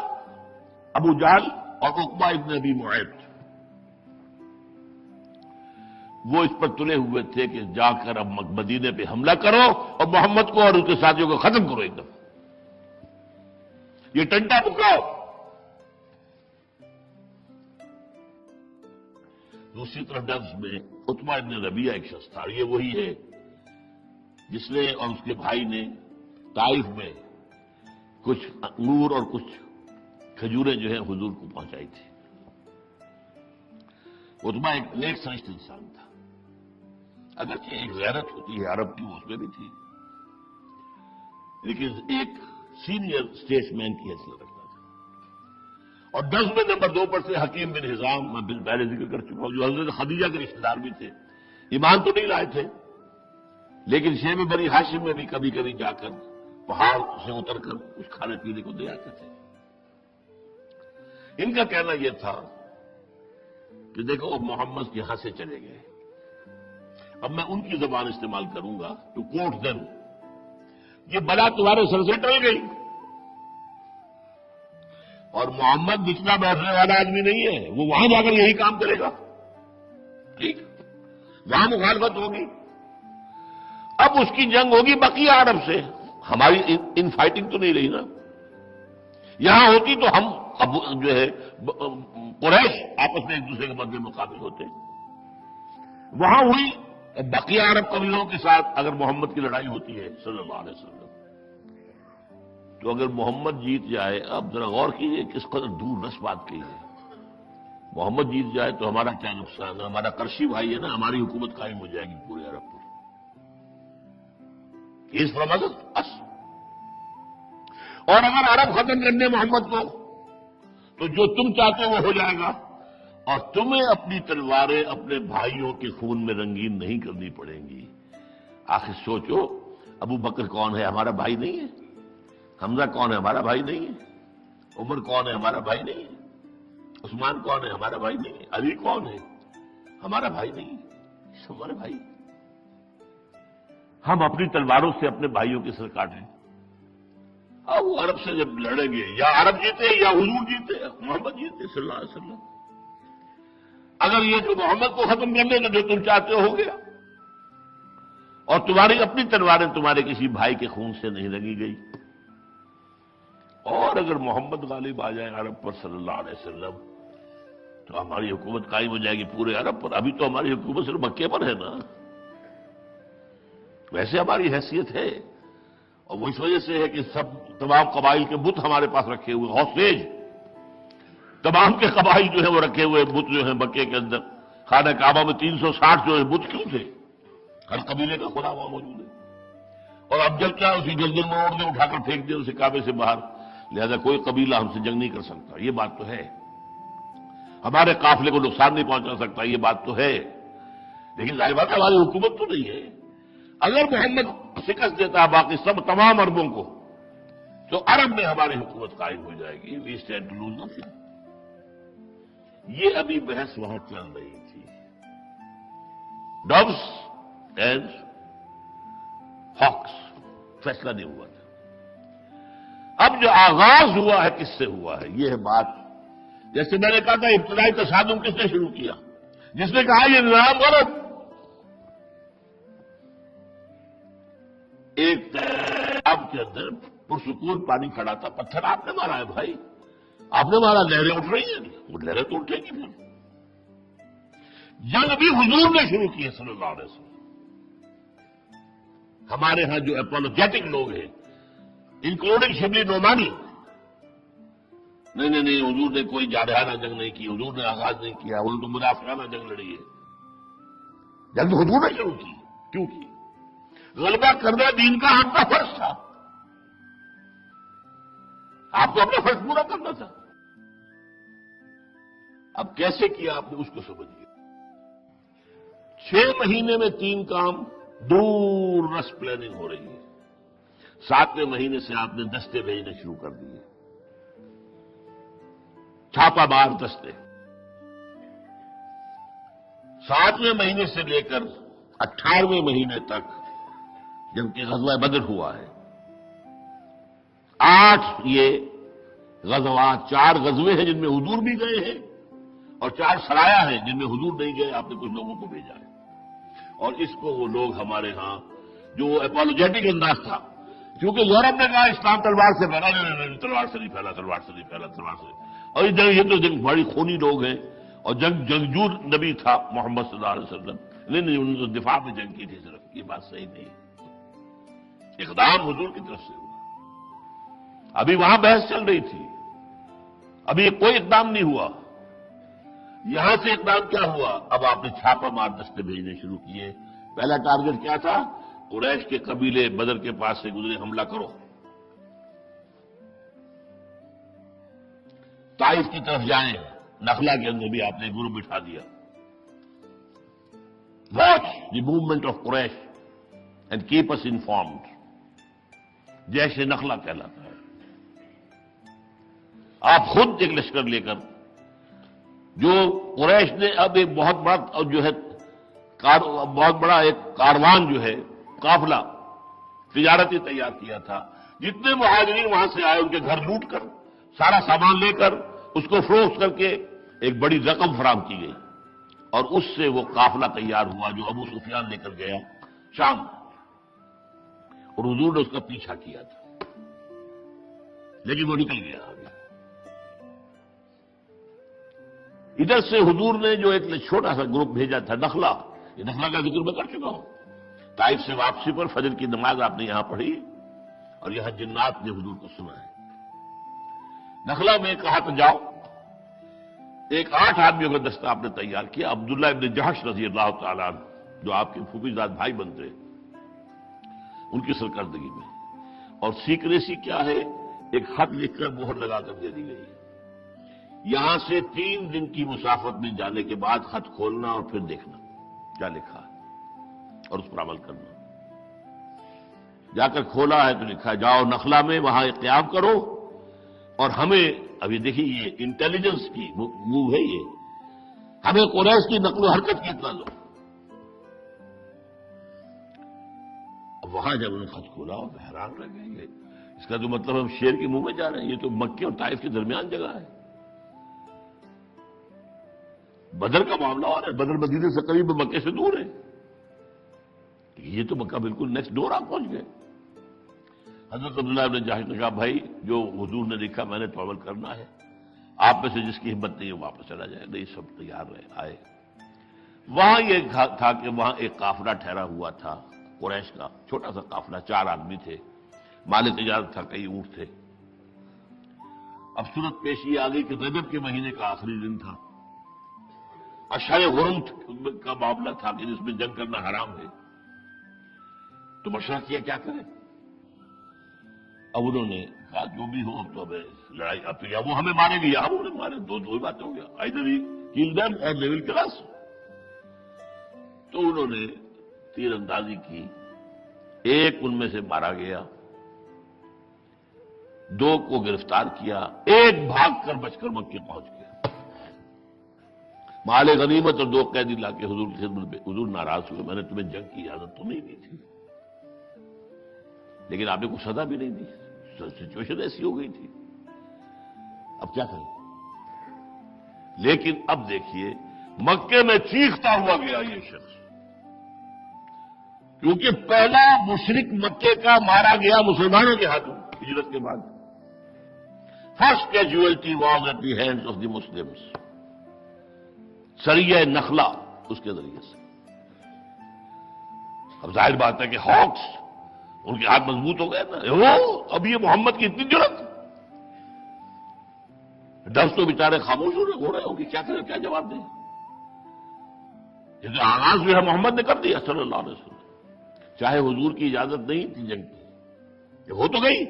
ابو جہل اور عقبہ ابن ابی معیط، وہ اس پر تلے ہوئے تھے کہ جا کر اب مدینے پہ حملہ کرو اور محمد کو اور اس کے ساتھیوں کو ختم کرو ایک دم، یہ ٹنٹا پکاؤ۔ دوسری طرف ڈبز میں عتبہ ابن ربیعہ ایک شخص تھا، یہ وہی ہے جس نے اور اس کے بھائی نے طائف میں کچھ انگور اور کچھ کھجوریں جو ہیں حضور کو پہنچائی تھی۔ عتبہ ایک نیک سرشت انسان تھا، اگرچہ ایک غیرت ہوتی ہے عرب کی وہ اس میں بھی تھی، لیکن ایک سینئر اسٹیٹس مین کی حیثیت رکھتا تھا۔ اور 10 میں نمبر 2 پر سے حکیم بن حزام، میں پہلے ذکر کر چکا ہوں، جو حضرت خدیجہ کے رشتے دار بھی تھے، ایمان تو نہیں لائے تھے لیکن شیب بنی ہاشم میں بھی کبھی کبھی جا کر پہاڑ سے اتر کر کچھ کھانے پینے کو دے آتے تھے۔ ان کا کہنا یہ تھا کہ دیکھو محمد یہاں سے چلے گئے، اب میں ان کی زبان استعمال کروں گا ٹو کوٹ دم، یہ بلا تمہارے سر سے ٹل گئی، اور محمد نچلا بیٹھنے والا آدمی نہیں ہے، وہ وہاں جا کر یہی کام کرے گا، ٹھیک، وہاں مخالفت ہوگی، اب اس کی جنگ ہوگی بقیہ عرب سے، ہماری ان فائٹنگ تو نہیں رہی نا، یہاں ہوتی تو ہم اب جو ہے قریش آپس میں ایک دوسرے کے مدد مقابل ہوتے، وہاں ہوئی بقیہ عرب قبیلوں کے ساتھ اگر محمد کی لڑائی ہوتی ہے صلی اللہ علیہ وسلم، تو اگر محمد جیت جائے، اب ذرا غور کیجئے کس قدر دور رس بات کی ہے، محمد جیت جائے تو ہمارا کیا نقصان ہے، ہمارا کرشی بھائی ہے نا، ہماری حکومت قائم ہو جائے گی پورے عرب پر، اس فرام اس، اور اگر عرب ختم کرنے محمد کو تو جو تم چاہتے ہو وہ ہو جائے گا، اور تمہیں اپنی تلواریں اپنے بھائیوں کے خون میں رنگین نہیں کرنی پڑیں گی۔ آخر سوچو، ابو بکر کون ہے، ہمارا بھائی نہیں ہے؟ حمزہ کون ہے، ہمارا بھائی نہیں ہے؟ عمر کون ہے، ہمارا بھائی نہیں ہے؟ عثمان کون ہے، ہمارا بھائی نہیں ہے؟ علی کون ہے، ہمارا بھائی نہیں ہے؟ سب ہمارے بھائی، ہم اپنی تلواروں سے اپنے بھائیوں کے سر کاٹیں، اب وہ عرب سے جب لڑیں گے، یا عرب جیتے یا حضور جیتے، محمد جیتے صلی اللہ علیہ وسلم، اگر یہ جو محمد کو ختم کرنے کا جو تم چاہتے ہو گیا، اور تمہاری اپنی تلواریں تمہارے کسی بھائی کے خون سے نہیں رنگی گئی، اور اگر محمد غالب آ جائے عرب پر صلی اللہ علیہ وسلم، تو ہماری حکومت قائم ہو جائے گی پورے عرب پر۔ ابھی تو ہماری حکومت صرف مکے پر ہے نا، ویسے ہماری حیثیت ہے، اور وہ اس وجہ سے ہے کہ تمام قبائل کے بت ہمارے پاس رکھے ہوئے، ہوسٹیج تمام کے قبائل جو ہیں وہ رکھے ہوئے بت جو ہیں مکے کے اندر، خانہ کعبہ میں 360 جو ہے بت کیوں تھے، ہر قبیلے کا خدا وہاں موجود ہے، اور اب جب چاہے اسی جلدی میں اوڑ دے، اٹھا کر پھینک دے اسے کعبے سے باہر، لہذا کوئی قبیلہ ہم سے جنگ نہیں کر سکتا، یہ بات تو ہے، ہمارے قافلے کو نقصان نہیں پہنچا سکتا، یہ بات تو ہے، لیکن ظاہر بات ہماری حکومت تو نہیں ہے۔ اگر محمد شکست دیتا ہے باقی سب تمام عربوں کو، تو عرب میں ہماری حکومت قائم ہو جائے گی، we stand to lose nothing. یہ ابھی بحث وہاں چل رہی تھی، ڈبس اینڈ ہاکس، فیصلہ نہیں ہوا تھا۔ اب جو آغاز ہوا ہے کس سے ہوا ہے، یہ ہے بات، جیسے میں نے کہا تھا ابتدائی تصادم کس نے شروع کیا، جس نے کہا یہ نظام غلط، ایک تالاب کے اندر پرسکون پانی کھڑا تھا، پتھر آپ نے مارا ہے بھائی، آپ نے مارا، لہریں اٹھ رہی ہیں، وہ لہریں تو اٹھیں گی پھر۔ جنگ بھی حضور نے شروع کی ہے صلی اللہ علیہ وسلم۔ ہمارے ہاں جو اپولوجیٹک لوگ ہیں انکلوڈنگ شبلی نعمانی، نہیں حضور نے کوئی جارحانہ جنگ نہیں کی، حضور نے آغاز نہیں کیا، انہوں نے تو مدافعانہ جنگ لڑی ہے، جنگ تو حضور نے شروع کی، کیوں کی؟ غلبہ کرنا دین کا ہم کا فرض تھا، آپ کو اپنا فرض پورا کرنا تھا. اب کیسے کیا آپ نے اس کو سمجھیے. 6 مہینے میں 3 کام، دور رس پلاننگ ہو رہی ہے. 7ویں مہینے سے آپ نے دستے بھیجنے شروع کر دیے، چھاپا مار دستے. 7ویں مہینے سے لے کر 18ویں مہینے تک جبکہ غزوہ بدر ہوا ہے، 8 یہ غزوات، 4 غزوے ہیں جن میں حضور بھی گئے ہیں اور 4 سرایا ہیں جن میں حضور نہیں گئے، آپ نے کچھ لوگوں کو بھیجا ہے. اور اس کو وہ لوگ ہمارے ہاں جو اپولوجیٹک انداز تھا، کیونکہ یورپ نے کہا اسلام تلوار سے پھیلا، نہیں تلوار سے نہیں پھیلا، تلوار سے نہیں پھیلا، تلوار سے. اور یہ تو بڑی خونی لوگ ہیں، اور جنگجو نبی تھا محمد صلی اللہ علیہ وسلم. نہیں انہوں نے تو دفاع میں جنگ کی تھی صرف. یہ بات صحیح نہیں. اقدام حضور کی طرف سے ہوا. ابھی وہاں بحث چل رہی تھی، ابھی کوئی اقدام نہیں ہوا. یہاں سے اقدام کیا ہوا؟ اب آپ نے چھاپا مار دستے بھیجنے شروع کیے. پہلا ٹارگٹ کیا تھا؟ قریش کے قبیلے بدر کے پاس سے گزرے، حملہ کرو. طائف کی طرف جائیں، نخلا کے اندر بھی آپ نے گروپ بٹھا دیا. Watch the movement of Quraysh and keep us informed. جیش نخلا کہلاتا ہے. آپ خود ایک لشکر لے کر، جو قریش نے اب ایک بہت بڑا جو ہے بہت بڑا ایک کاروان جو ہے، قافلہ تجارتی تیار کیا تھا. جتنے مہاجرین وہاں سے آئے ان کے گھر لوٹ کر، سارا سامان لے کر، اس کو فروخت کر کے ایک بڑی رقم فراہم کی گئی، اور اس سے وہ قافلہ تیار ہوا جو ابو سفیان لے کر گیا شام. اور حضور نے اس کا پیچھا کیا تھا، لیکن وہ نکل گیا. ادھر سے حضور نے جو ایک چھوٹا سا گروپ بھیجا تھا نخلا، یہ نخلا کا ذکر میں کر چکا ہوں. طائف سے واپسی پر فجر کی نماز آپ نے یہاں پڑھی، اور یہاں جنات نے حضور کو سنا ہے. نخلا میں کہا تو جاؤ. ایک 8 آدمیوں کا دستہ آپ نے تیار کیا. عبداللہ ابن جہش رضی اللہ تعالیٰ عنہ، جو آپ کے پھوپھیزاد بھائی بنتے ہیں، ان کی سرکردگی میں. اور سیکریسی کیا ہے؟ ایک خط لکھ کر مہر لگا کر دے دی گئی. یہاں سے 3 دن کی مسافت میں جانے کے بعد خط کھولنا اور پھر دیکھنا کیا لکھا ہے اور اس پر عمل کرنا. جا کر کھولا ہے تو لکھا ہے جاؤ نخلا میں، وہاں قیام کرو، اور ہمیں ابھی دیکھیے یہ انٹیلیجنس کی موو ہے، یہ ہمیں قریش کی نقل و حرکت کی اطلاع دو. اب وہاں جب انہوں نے خط کھولا اور حیران رہ گئے. اس کا تو مطلب ہم شیر کے منہ میں جا رہے ہیں. یہ تو مکے اور طائف کے درمیان جگہ ہے. بدر کا معاملہ اور ہے، بدر مدینے سے قریب، مکے سے دور ہے. یہ تو مکہ بالکل نیکسٹ ڈور آپ پہنچ گئے. حضرت عبداللہ ابن جہش نے کہا بھائی جو حضور نے لکھا میں نے تو عمل کرنا ہے، آپ میں سے جس کی ہمت نہیں ہے واپس چلا جائے. نہیں سب تیار رہے آئے. وہاں یہ تھا کہ وہاں ایک قافلہ ٹھہرا ہوا تھا قریش کا، چھوٹا سا قافلہ، 4 آدمی تھے، مال تجارت تھا، کئی اونٹ تھے. اب صورت پیش یہ آ گئی کہ رجب کے مہینے کا آخری دن تھا. اشہر غرم کا معاملہ تھا کہ جس میں جنگ کرنا حرام ہے. تو مشورہ کیا کیا کریں. اب انہوں نے کہا جو بھی ہو اب تو ہمیں لڑائی، اب تو یا وہ ہمیں ماریں گے یا ہم انہیں مارے، دو ہی باتیں ہو گیا. ادھر ہی کل دم اور لیول کلاس. تو انہوں نے تیر اندازی کی. ایک ان میں سے مارا گیا، 2 کو گرفتار کیا، ایک بھاگ کر بچ کر مکے پہنچ گیا. مال غنیمت اور 2 قیدی لا کے حضور کی خدمت میں. حضور ناراض ہوئے، میں نے تمہیں جنگ کی اجازت تو نہیں دی تھی، لیکن آپ نے کوئی سزا بھی نہیں دی. سچویشن ایسی ہو گئی تھی، اب کیا کریں. لیکن اب دیکھیے مکے میں چیختا ہوا گیا یہ شخص، کیونکہ پہلا مشرک مکے کا مارا گیا مسلمانوں کے ہاتھوں ہجرت کے بعد. First casualty was at the hands of the Muslims. سریہ نخلا اس کے ذریعے سے. اب ظاہر بات ہے کہ ہاکس ان کے ہاتھ مضبوط ہو گئے نا. اب یہ محمد کی اتنی جرت، ڈر تو بیچارے خاموش ہو رہے ہوں کہ کیا کریں، کیا جواب دیں. جیسے آغاز جو ہے محمد نے کر دیا صلی اللہ علیہ وسلم، چاہے حضور کی اجازت نہیں تھی جنگ کی، جب ہو تو گئی.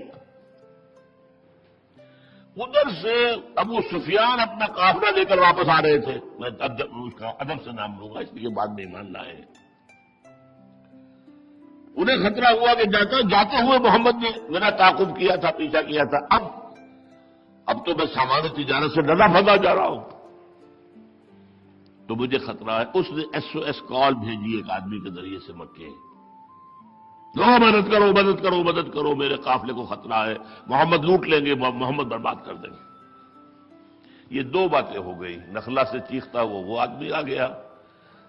ادھر سے ابو سفیان اپنا قافلہ لے کر واپس آ رہے تھے، میں اس کا ادب سے نام لوں گا اس لیے بعد میں ایمان لائے۔ انہیں خطرہ ہوا کہ جاتے ہوئے محمد نے میرا تعاقب کیا تھا، پیچھا کیا تھا، اب تو میں سامان تجارت سے ڈرا بھگا جا رہا ہوں، تو مجھے خطرہ ہے۔ اس نے SOS کال بھیجی ایک آدمی کے ذریعے سے مکے، لو مدد کرو مدد کرو مدد کرو، میرے قافلے کو خطرہ ہے، محمد لوٹ لیں گے، محمد برباد کر دیں گے۔ یہ دو باتیں ہو گئی، نخلا سے چیختا وہ آدمی آ گیا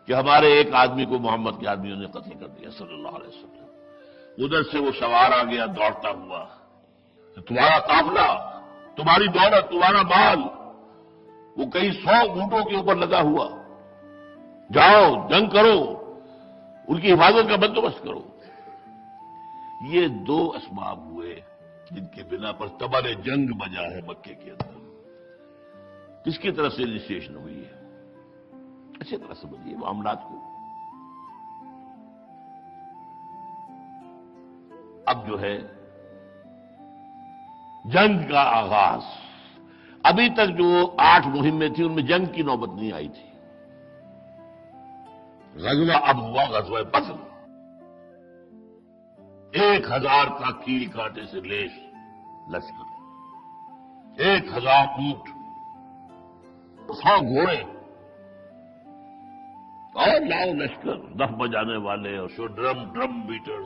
کہ ہمارے ایک آدمی کو محمد کے آدمیوں نے قتل کر دیا صلی اللہ علیہ وسلم۔ ادھر سے وہ سوار آ گیا دوڑتا ہوا، تمہارا قافلہ، تمہاری دولت، تمہارا مال، وہ کئی 100 اونٹوں کے اوپر لگا ہوا، جاؤ جنگ کرو، ان کی حفاظت کا بندوبست کرو۔ یہ دو اسباب ہوئے جن کے بنا پر تبر جنگ بجا ہے مکے کے اندر۔ کس کی طرف سے انیشیشن ہوئی ہے؟ اچھی طرح سمجھیے معاملات کو۔ اب جو ہے جنگ کا آغاز، ابھی تک جو 8 مہمیں تھیں ان میں جنگ کی نوبت نہیں آئی تھی۔ غزوہ اب ہوا غزوہ بدر، 1000 کا کیل کانٹے سے لیس لشکر، 1000 اونٹ، 100 گھوڑے اور لاؤ لشکر، دف بجانے والے اور ڈرم بیٹر